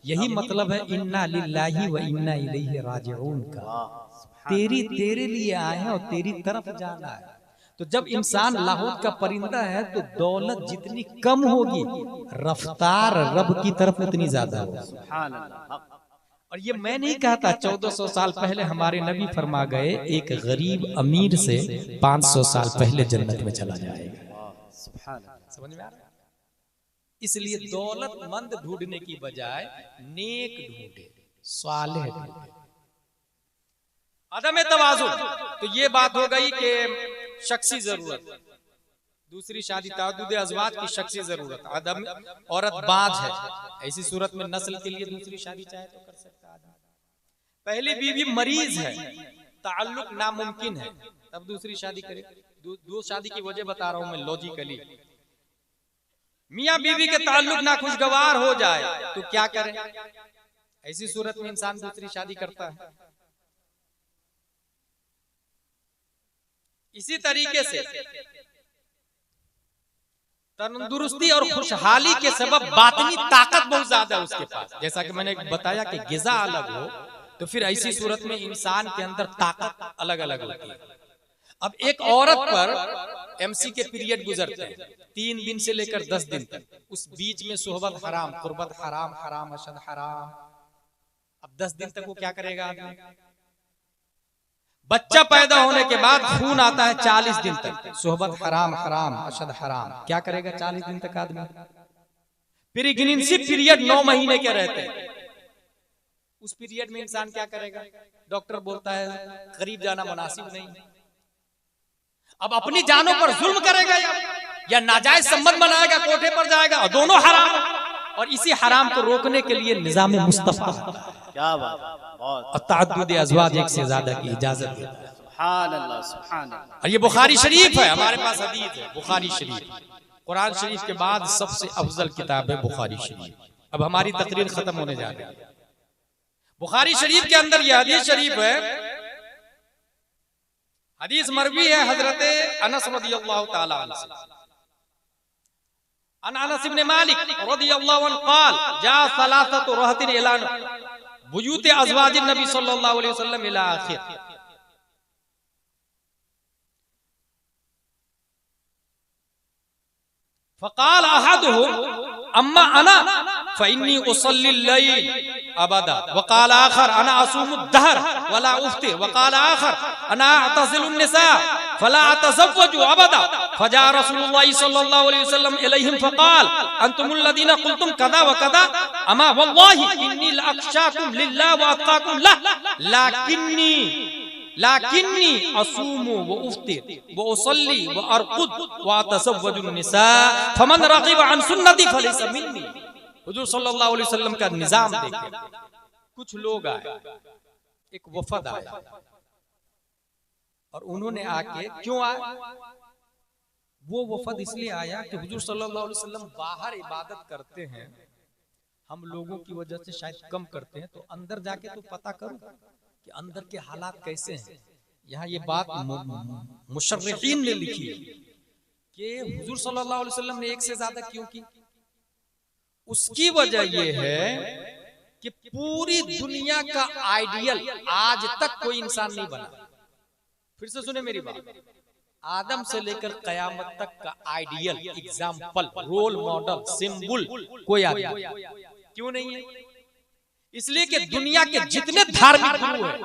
यही मतलब है इन्ना लिल्लाहि व इन्ना इलैहि राजिऊन का। तेरे लिए आए हैं और तेरी तरफ जाना है। तो जब इंसान लाहौत का परिंदा है तो दौलत जितनी कम होगी, रफ्तार रब की तरफ उतनी ज्यादा होगी। और ये मैं नहीं कहता, 1400 साल पहले हमारे नबी फरमा गए, एक गरीब अमीर से 500 साल पहले जन्नत में चला जाएगा। समझ में आ रहा है? इसलिए दौलतमंद ढूंढने की बजाय नेक ढूंढे, सालेह ढूंढे। अदम तवाज़ुन, तो ये बात हो गई कि शख्सी जरूरत। दूसरी शादी तादुद अज़वाज की शख्सी जरूरत। अदम औरत बाज है, ऐसी सूरत में नस्ल के लिए दूसरी शादी चाहे तो कर सकता है। पहली बीवी मरीज है, ताल्लुक नामुमकिन है, तब दूसरी शादी करे। दो शादी की वजह बता रहा हूं मैं लॉजिकली। मियां बीवी के ताल्लुक नाखुशगवार हो जाए तो क्या करें? ऐसी सूरत में इंसान दूसरी शादी करता है। इसी तरीके से तंदुरुस्ती और खुशहाली के सबब बातिनी ताकत बहुत ज्यादा है उसके पास। जैसा कि मैंने बताया कि गिज़ा अलग हो तो फिर ऐसी सूरत में इंसान के अंदर ताकत अलग अलग होती है। अब एक औरत पर एमसी के पीरियड गुजरते हैं 3 दिन से लेकर 10 दिन तक, उस बीच में सोहबत हराम, कुर्बत हराम, हराम अशद हराम। अब 10 दिन तक वो क्या करेगा आदमी? बच्चा पैदा होने के बाद खून आता है 40 दिन तक, सोहबत हराम, हराम अशद हराम। क्या करेगा 40 दिन तक आदमी? प्रेगनेंसी पीरियड 9 महीने के रहते हैं। उस पीरियड में इंसान क्या करेगा? डॉक्टर बोलता है करीब जाना मुनासिब नहीं। अब अपनी जानों पर जुल्म करेगा या नाजायज संबंध बनाएगा, कोठे पर जाएगा, और दोनों हराम। और इसी हराम को रोकने के लिए निजाम मुस्तफा, क्या बात, बहुत तअद्दुद अज़वाज, एक से ज्यादा की इजाजत देता है। सुभान अल्लाह, सुभान अल्लाह। और ये बुखारी शरीफ है, हमारे पास हदीस है बुखारी शरीफ। कुरान शरीफ के बाद सबसे अफजल किताब है बुखारी शरीफ। अब हमारी तकरीर खत्म होने जा रही है। बुखारी शरीफ के अंदर यह हदीस शरीफ है, हदीस मरवी है हजरत अनस रज़ियल्लाहु ताला अन्हु से। अन अनस इब्न मालिक रज़ियल्लाहु अन्हु क़ाल जा सलासतु रहतिन इला बुयूत अज़वाजिन नबी सल्लल्लाहु अलैहि वसल्लम इला आखिर। फ़क़ाल अहदुहुम अम्मा अना फ़इन्नी उसल्ली लैल अबदा वक़ाल आखर अना असूमु दहर वला उफ्तिर वक़ाल आखर अना अतज़िलु निसा फला अतज़व्वजु अबदा फजा रसूलुल्लाह सल्लल्लाहु अलैहि वसल्लम इलैहिम फ़क़ाल अंतुमुल लदीना क़ुल्तुम कज़ा व कज़ा अमा वल्लाहि इन्नी लअख़शाकुम लिल्लाह व अत्क़ाकुम लह लाकिन्नी असूमु व उफ्तिर व उसल्ली व अरकुद व अतज़व्वजु निसा फमन रग़िब अन सुन्नती फलैसा मिन्नी। हुजूर सल्लल्लाहु अलैहि वसल्लम का निजाम देखिए। कुछ लोग आए, एक वफद आया, और उन्होंने आके, क्यों आए? वो वफद इसलिए आया कि हुजूर सल्लल्लाहु अलैहि वसल्लम बाहर इबादत करते हैं, हम लोगों की वजह से शायद कम करते हैं, तो अंदर जाके तो पता करो कि अंदर के हालात कैसे हैं। यहाँ ये बात मुशर्रिहीन ने लिखी है कि हुजूर सल्लल्लाहु अलैहि वसल्लम ने एक से ज्यादा क्यों की। उसकी वजह यह है कि पूरी दुनिया का आइडियल आज तक कोई इंसान नहीं बना। फिर से सुने मेरी बात, आदम से लेकर कयामत तक का ideal, example, role model, symbol कोई आदमी क्यों नहीं है? इसलिए कि दुनिया के जितने धार्मिक गुरु हैं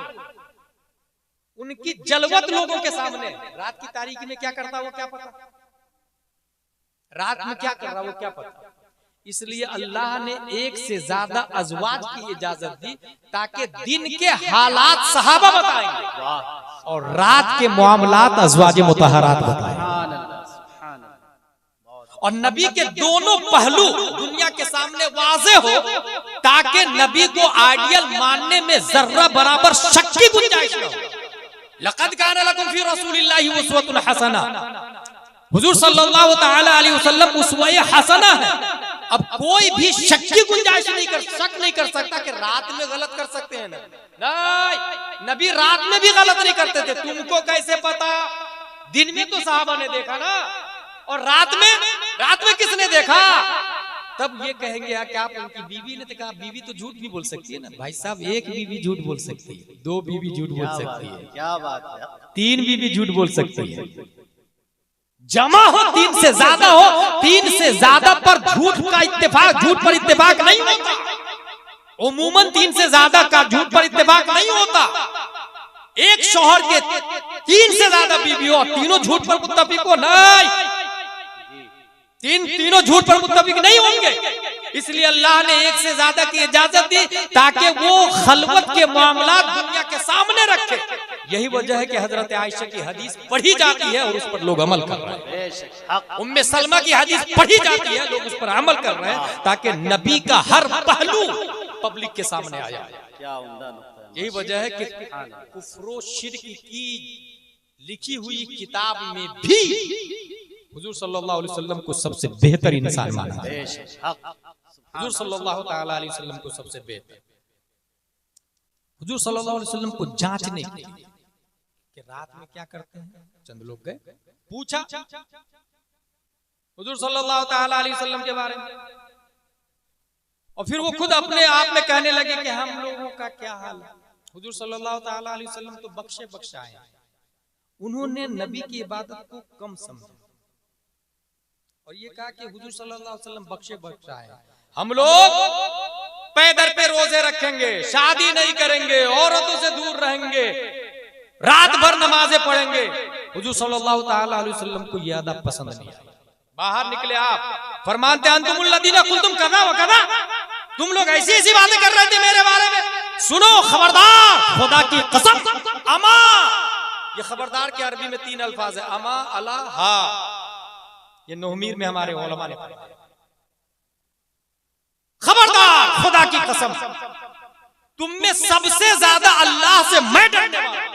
उनकी जलवत लोगों के सामने। रात की तारीकी में क्या करता वो क्या पता, रात में क्या कर रहा वो क्या पता। इसलिए अल्लाह ने एक से ज्यादा अज़वाज की इजाजत दी ताकि दिन के हालात सहाबा बताएंगे और रात के मामलात अज़वाज मुतहरात बताएंगे। और नबी के दोनों पहलू दुनिया के सामने वाज़े हो ताकि नबी को आइडियल मानने में जर्रा बराबर शक की गुंजाइश न हो। लक़द काना लकुम फी रसूलिल्लाहि उस्वतुन हसना, हुजूर सल्लल्लाहु तआला अलैहि वसल्लम उसवे हसना है। अब कोई भी शक की गुंजाइश नहीं कर सकता कि रात में गलत कर सकते हैं। नहीं, नबी रात में भी गलत नहीं करते थे। तुमको कैसे पता? दिन में तो साहबा ने देखा ना, और रात में किसने देखा? तब ये कहेंगे क्या आप उनकी बीवी ने तो कहा? बीवी तो झूठ भी बोल सकती है ना भाई साहब। एक बीवी झूठ बोल सकती है, दो बीवी झूठ बोल सकती है, क्या बात है, तीन बीवी झूठ बोल सकती है। जमा हो तीन से ज्यादा हो, तीन से ज्यादा पर झूठ पर इत्तेफाक नहीं होता। उमूमन तीन से ज्यादा का झूठ पर इत्तेफाक नहीं होता। एक शौहर के तीन से ज्यादा बीवी हो, तीनों झूठ पर मुत्तफिक हो नहीं, तीनों झूठ पर मुत्तफिक नहीं होंगे। इसलिए अल्लाह ने एक से ज्यादा की इजाजत दी ताकि वो खलवत के मामलात दुनिया के सामने रखे। यही वजह है कि हजरत आयशा की हदीस पढ़ी जाती है और उस पर लोग अमल कर रहे हैं। उम्मे सलमा की हदीस पढ़ी जाती है, लोग उस पर अमल कर रहे हैं ताकि नबी का हर पहलू पब्लिक के सामने आया। क्या उम्दा नुक्ता है। यही वजह है कि कुफ्र शिर्क की लिखी हुई किताब में भी हुजूर सल्लल्लाहु अलैहि वसल्लम को सबसे बेहतर इंसान माना है। हुजूर सल्लल्लाहु ताला अलैहि वसल्लम को सबसे बेहतर। हुजूर सल्लल्लाहु अलैहि वसल्लम को जांचने के लिए कि रात में क्या करते हैं, चंद लोग गए, पूछा हुजूर सल्लल्लाहु ताला अलैहि वसल्लम के बारे में, और फिर वो खुद अपने आप में कहने लगे कि हम लोगों का क्या हाल है। हुजूर सल्लल्लाहु ताला अलैहि वसल्लम तो बख्शे बख्शाए, उन्होंने नबी की इबादत को कम समझा और ये कहा कि हुजूर सल्लल्लाहु अलैहि वसल्लम बख्शे बख्शाए, हम लोग पैदर पे रोजे रखेंगे, शादी नहीं करेंगे, औरतों से दूर रहेंगे, रात भर नमाजें पढ़ेंगे। हुजूर सल्लल्लाहु ताला अलैहि वसल्लम को ये अदब पसंद नहीं आया। बाहर निकले आप, फरमाते अंतुमुल लदीना कुल्तुम कज़ा व कज़ा, तुम लोग ऐसी ऐसी बातें कर रहे थे मेरे बारे में, सुनो खबरदार, खुदा की कसम, अमा, ये खबरदार के अरबी में 3 अल्फाज है, अमा, अला, हा। ये नोहमीर में हमारे उलमा ने पढ़ा। खबरदार, खुदा की कसम, तुम में सबसे ज्यादा अल्लाह से मैं डरने वाला हूं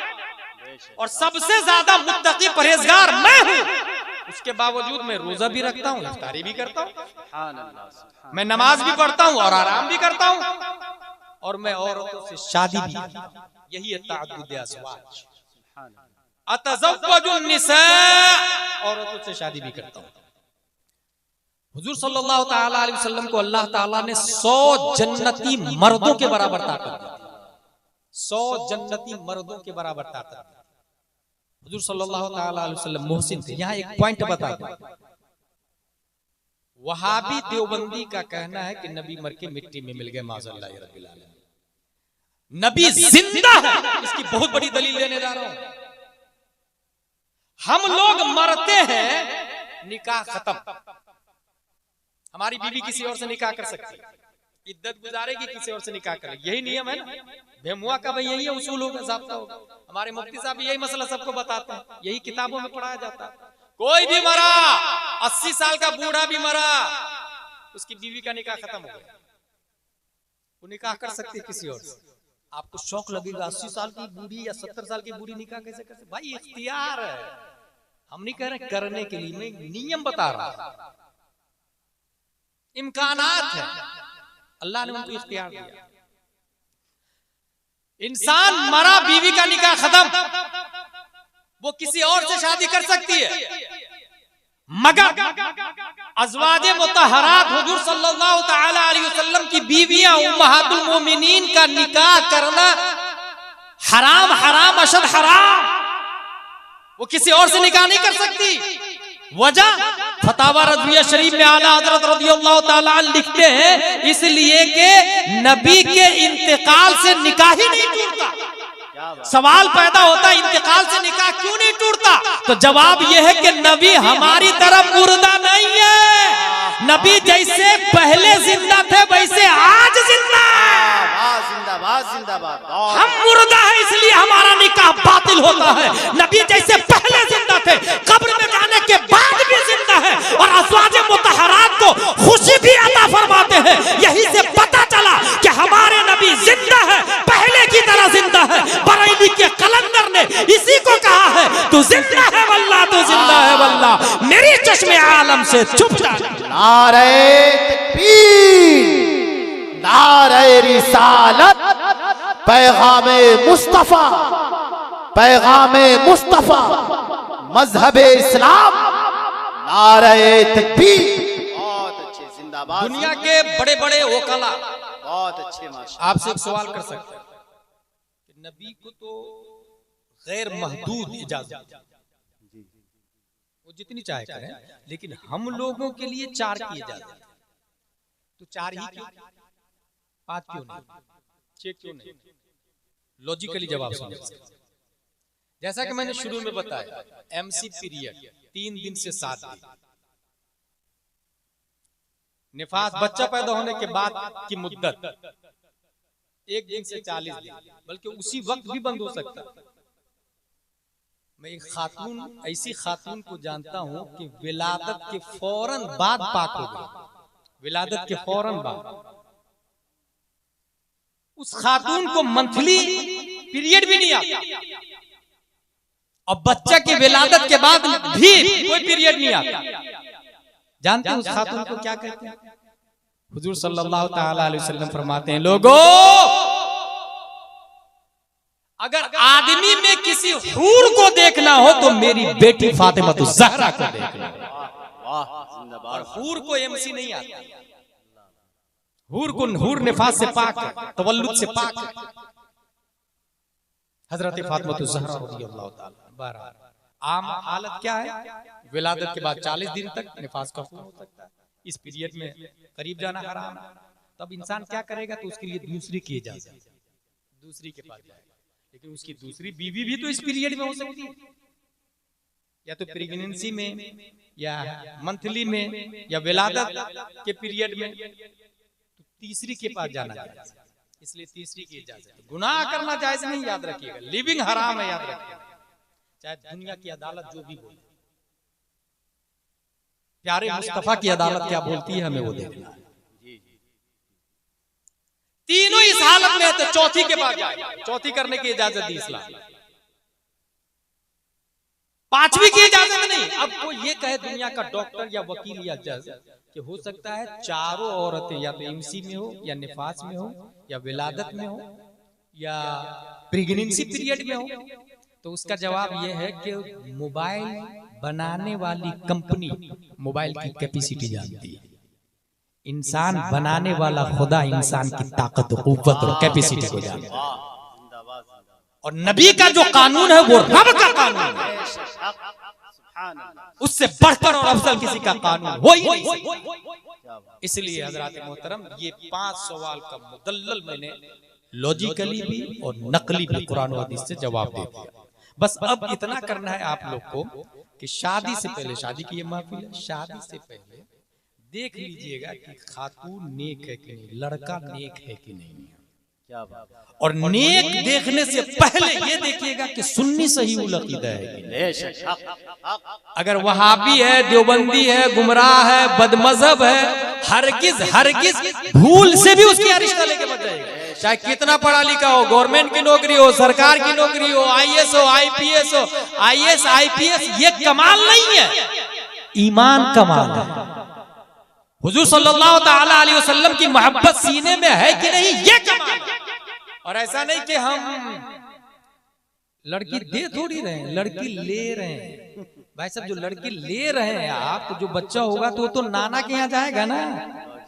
और सबसे ज्यादा मुत्तकी परहेजगार मैं हूं। उसके बावजूद मैं रोजा भी रखता हूँ, इफ्तारी भी करता हूँ, मैं नमाज भी पढ़ता हूँ और आराम भी करता हूँ, और मैं औरतों से शादी भी करता हूँ। यही है तअद्दुद अज़वाज। अतज़व्वजुन निसा, औरतों से शादी भी करता हूँ। हुजूर सल्लल्लाहु ताला अलैहि वसल्लम को अल्लाह ताला ने 100 जन्नती मर्दों के बराबर ताकत दी। 100 जन्नती मर्दों के बराबर ताकत दी। हुजूर सल्लल्लाहु ताला अलैहि वसल्लम मोहसिन थे। यहाँ एक पॉइंट बता दूं, वहाबी देवबंदी का कहना है कि नबी मर के मिट्टी में मिल गए, माज़अल्लाह रब्बिल आलमीन। नबी जिंदा है, इसकी बहुत बड़ी दलील देने जा रहा हूं। हम लोग मरते हैं, निकाह खत्म, हमारी बीवी किसी और से निकाह कर सकती है, इद्दत गुजारेगी, किसी और से निकाह करेगी, यही नियम है ना। बेमुआ का भाई यही है, उसूल होगा, ज़ाब्ता होगा। हमारे मुफ्ती साहब यही मसला सबको बताते हैं, यही किताबों में पढ़ाया जाता है। कोई भी मरा, 80 साल का बूढ़ा भी मरा, उसकी बीवी का निकाह खत्म हो गया, वो निकाह कर सकती है किसी और से। आपको शौक लगेगा, 80 साल की बूढ़ी या 70 साल की बूढ़ी निकाह कैसे कर सकती? भाई इख्तियार है, हम नहीं कह रहे करने के लिए, मैं नियम बता रहा हूं, इम्कानात है, अल्लाह ने उनको इख्तियार दिया। इंसान मरा, बीवी का निकाह खत्म, वो किसी और से शादी कर सकती है, मगर अज़वाजे मुतहरात हुजूर सल्लल्लाहु ताला अलैहि वसल्लम की बीवियां उम्महातुल मोमिनीन का निकाह करना हराम, हराम अशद हराम, वो किसी और से निकाह नहीं कर सकती। वजह फतावा रज़विया शरीफ में आला हज़रत रज़ियल्लाहु ताला अन्हु लिखते हैं, इसलिए कि नबी के इंतकाल से निकाह ही नहीं टूटता। सवाल पैदा होता, इंतकाल से निकाह क्यों नहीं टूटता? तो जवाब यह है कि नबी हमारी तरफ मुर्दा नहीं है, नबी जैसे पहले जिंदा थे वैसे आज जिंदा है। जिंदाबाद जिंदाबाद। हम मुर्दा है इसलिए हमारा निकाह बातिल होता है, नबी जैसे पहले जिंदा थे, कब्र में जाने के बाद भी जिंदा है, और अज़वाजे मुतहरात को खुशी भी अता फरमाते हैं। यही से पता चला कि हमारे नबी जिंदा है, पहले की तरह जिंदा है। बरेली के कलंदर ने इसी को कहा है, तू जिंदा है वल्लाह, तू जिंदा है वल्लाह, मेरी चश्मे आलम से छुप जा। नारे तकबीर, नारे रिसालत, पैगामे मुस्तफा, पैगामे मुस्तफा, मजहबे इस्लाम, नारे तकबीर। बहुत अच्छे, जिंदाबाद। दुनिया के बड़े बड़े वकला बहुत अच्छे, माशाअल्लाह। आपसे एक सवाल कर सकते हैं कि नबी को तो गैर महदूद इजाजत, वो जितनी चाहे करें, लेकिन हम लोगों के लिए 4 की इजाजत, तो 4 ही क्यों, 5 क्यों नहीं, 6 क्यों नहीं? लॉजिकली जवाब सुनिए। जैसा कि मैंने शुरू में बताया, एमसी पीरियड 3 दिन से 7 दिन, निफास बच्चा पैदा होने के बाद की मुद्दत 1 दिन से 40 दिन, बल्कि उसी वक्त भी बंद हो सकता है। मैं एक खातून, ऐसी खातून को जानता हूं कि विलादत के फौरन बाद पाक हो गई, विलादत के फौरन बाद। उस खातून को मंथली पीरियड भी नहीं आता, और बच्चा के विलादत के बाद भी कोई पीरियड नहीं आता। जानते हैं उस खातून को क्या कहते हैं? हुजूर सल्लल्लाहु ताला अलैहि वसल्लम फरमाते हैं, लोगों, अगर आदमी में किसी हूर को देखना हो तो मेरी बेटी फातिमा तो ज़हरा को देखना। और हूर को एमसी नहीं आता, हूर को, हूर निफास से पाक है, तवल्लुद से पाक है। हजरत फातिमा तो ज़हरा रज़ियल्लाहु ताला। 12 आम हालत क्या है? विलादत के बाद 40 दिन तक निफास का खून हो सकता है, इस पीरियड में करीब जाना हराम है। तब इंसान क्या करेगा? तो उसके लिए दूसरी की इजाजत, दूसरी के पास जाएगा, लेकिन उसकी दूसरी बीवी भी तो इस पीरियड में हो सकती है, या तो प्रेगनेंसी में, या मंथली में, या विलादत के पीरियड में, तो तीसरी के पास जाना चाहिए। इसलिए तीसरी की इजाजत है। गुनाह करना जायज नहीं, याद रखिएगा, लिविंग हराम है, याद रखिएगा, चाहे दुनिया की अदालत जो भी बोले। प्यारे मुस्तफा की अदालत क्या बोलती है हमें वो देखना है। तीनों इस हालत में है तो चौथी के बाद जाएगा, चौथी करने की इजाजत दी इस्लाम। पांचवी की इजाजत नहीं। अब कोई ये कहे दुनिया का डॉक्टर या वकील या जज कि हो सकता है चारों औरतें या तो एमसी में हो या निफास में हो या विलादत में हो या प्रेगनेंसी पीरियड में हो, तो उसका जवाब यह है कि मोबाइल बनाने वाली कंपनी मोबाइल की कैपेसिटी जानती है। इंसान बनाने वाला खुदा इंसान की ताकत, कुव्वत और कैपेसिटी को जानता है। और नबी का जो कानून है वो रब का कानून है, उससे बढ़कर और अफजल किसी का कानून हो ही नहीं। इसलिए हजरात मोहतरम, ये 5 सवाल का मुदल्लल मैंने लॉजिकली भी और नकली भी कुरान और हदीस से जवाब दे दिया। बस अब इतना करना है आप लोग को कि शादी से पहले, शादी की ये महफिल है, शादी से पहले देख लीजिएगा कि खातून नेक है कि नहीं, लड़का नेक है कि नहीं। क्या बात। और नेक देखने से पहले ये देखिएगा कि सुन्नी सही अकीदा है कि नहीं। अगर वहाबी है, देवबंदी है, गुमराह है, बदमजहब है, हरगिज भूल से भी उसकी रिश्ता लेके मत जाएगा। चाहे कितना पढ़ा लिखा हो, गवर्नमेंट की नौकरी हो, सरकार की नौकरी हो, आईएएस हो, आईपीएस हो, आईएएस आईपीएस, ये कमाल नहीं है, ईमान कमाल है। हुजूर सल्लल्लाहु ताला अलैहि वसल्लम की मोहब्बत सीने में है कि नहीं, ये कमाल। और ऐसा नहीं कि हम लड़की दे थोड़ी रहे हैं, लड़की ले रहे हैं। भाई साहब, जो लड़की ले रहे हैं आप, तो जो बच्चा होगा तो वो तो नाना के यहाँ जाएगा ना,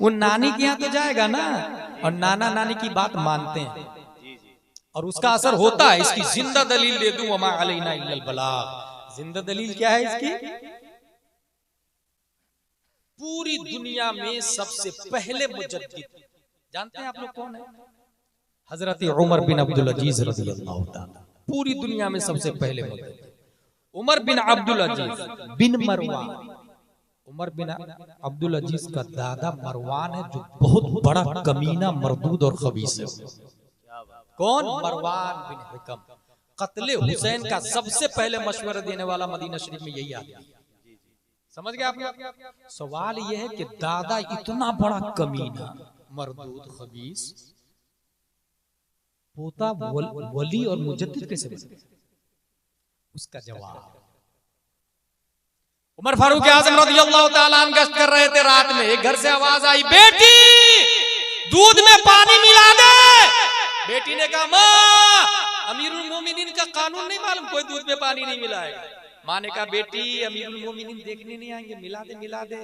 वो नानी के यहाँ तो जाएगा ना, और नाना नानी की बात मानते हैं और उसका असर होता है। इसकी जिंदा दलील दे दूं, वमा अलैना इल्लल बलाग। जिंदा दलील क्या है इसकी? पूरी दुनिया में सबसे पहले मुजद्दिद जानते हैं आप लोग कौन है? हजरत उमर बिन अब्दुल अजीज रज़ियल्लाहु ताला। पूरी दुनिया में सबसे पहले मुजद्दिद उमर बिन अब्दुल अजीज बिन मरवान। उमर बिन अब्दुल अजीज का दादा मरवान है, जो बहुत बड़ा कमीना, मरदूद और खबीस है। कौन? मरवान बिन हिकम। कत्ले हुसैन का सबसे पहले मशवरा देने वाला मदीना शरीफ में यही आदमी। समझ गए आप? सवाल यह है कि दादा इतना बड़ा कमीना, मरदूद, खबीस, पोता वली और मुजद्दिद कैसे बने? उसका जवाब, उमर फारूक आजम रज़ियल्लाहु ताला अन्हु गश्त कर रहे थे, रात में एक घर से आवाज आई, बेटी दूध में पानी मिला दे। बेटी ने कहा, माँ अमीरुल मोमिनीन का कानून नहीं मालूम, कोई दूध में पानी नहीं मिलाएगा। माँ ने कहा, बेटी अमीरुल मोमिनीन देखने नहीं आएंगे, मिला दे मिला दे।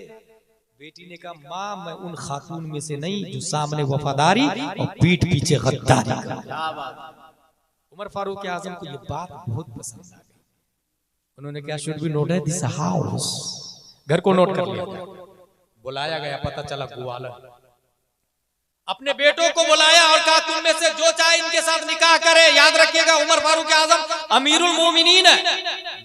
बेटी ने कहा, माँ मैं उन खातून में से नहीं जो सामने वफादारी और पीठ पीछे गद्दारी कर। उमर फारूक आजम को ये बात बहुत पसंद आ गई। उन्होंने क्या, should be noted this house, घर को नोट कर लिया। बुलाया गया, पता चला ग्वालन। अपने बेटों को बुलाया और कहा, तुम में से जो चाहे इनके साथ निकाह करे। याद रखिएगा, उमर फारूक आजम अमीरुल मोमिनीन है।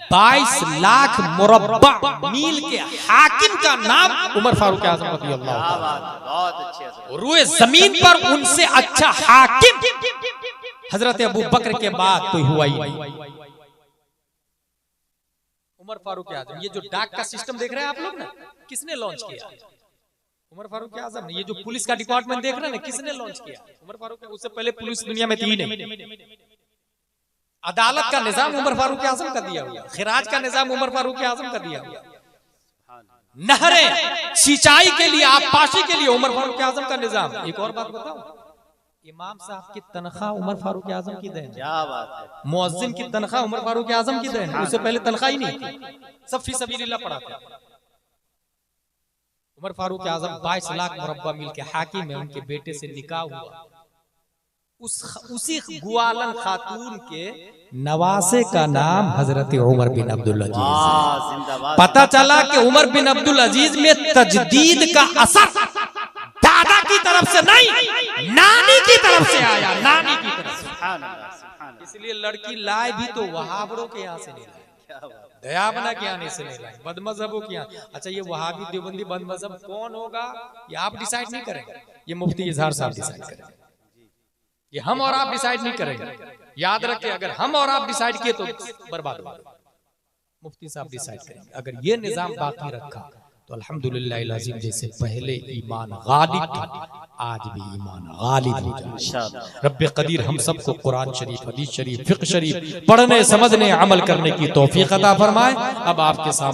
22 लाख मुरब्बा मील के हाकिम का नाम उमर फारूक आजम रज़ियल्लाहु ताला। रूए जमीन पर उनसे अच्छा हाकिम हजरत अबू बकर के बाद कोई हुआ ही नहीं। उमर फारूक आजम, ये जो डाक का सिस्टम देख रहे हैं आप लोग ना, किसने लॉन्च किया? उमर फारूक आजम ने। ये जो पुलिस का डिपार्टमेंट देख रहे हैं ना, किसने लॉन्च किया? उमर फारूक। उससे पहले पुलिस दुनिया में थी नहीं। अदालत का निजाम उमर फारूक आजम का दिया हुआ, खिराज का निजाम उमर फारूक आजम का दिया हुआ, नहरें सिंचाई के लिए, आबपाशी के लिए उमर फारूक आजम का निजाम। एक और बात बताओ, इमाम साहब की तनख्वाह उमर फारूक आजम की देन। क्या बात है। मुअज्जिन की तनख्वाह उमर फारूक आजम की देन। उससे पहले तनख्वाह ही नहीं थी, सब फी सबीलिल्लाह पढ़ाते। उमर फारूक आजम 22 लाख मुरब्बा मील के हाकिम है। उनके बेटे से निकाह हुआ, उसी ग्वालन खातून के नवासे का नाम हजरत उमर बिन अब्दुल अजीज। पता चला कि उमर बिन अब्दुल अजीज में तजदीद का असर दादा की तरफ से नहीं, नानी की तरफ से आया, नानी की तरफ से। इसलिए लड़की लाए भी तो वहाबरों के यहाँ से नहीं लाए, दयाबना के यहाँ से नहीं लाए, बदमजहबों के यहाँ। अच्छा, ये वहाबी देवबंदी बदमजहब कौन होगा ये आप डिसाइड नहीं करेंगे, ये मुफ्ती इजहार साहब डिसाइड करेंगे। ये हम और आप डिसाइड नहीं करेंगे। याद रखें, अगर हम और आप डिसाइड किए तो बर्बाद हो। मुफ्ती साहब डिसाइड करेंगे। अगर ये निजाम बाकी रखा तो अल्हम्दुलिल्लाह लाजिम, जैसे पहले ईमान गालिब था, आज भी ईमान गालिब हो जाए। रब्बे कदीर हम सबको कुरान शरीफ, हदीस शरीफ, फिक्र शरीफ पढ़ने, समझने, अमल करने की तौफीक अता फरमाए। अब आपके सामने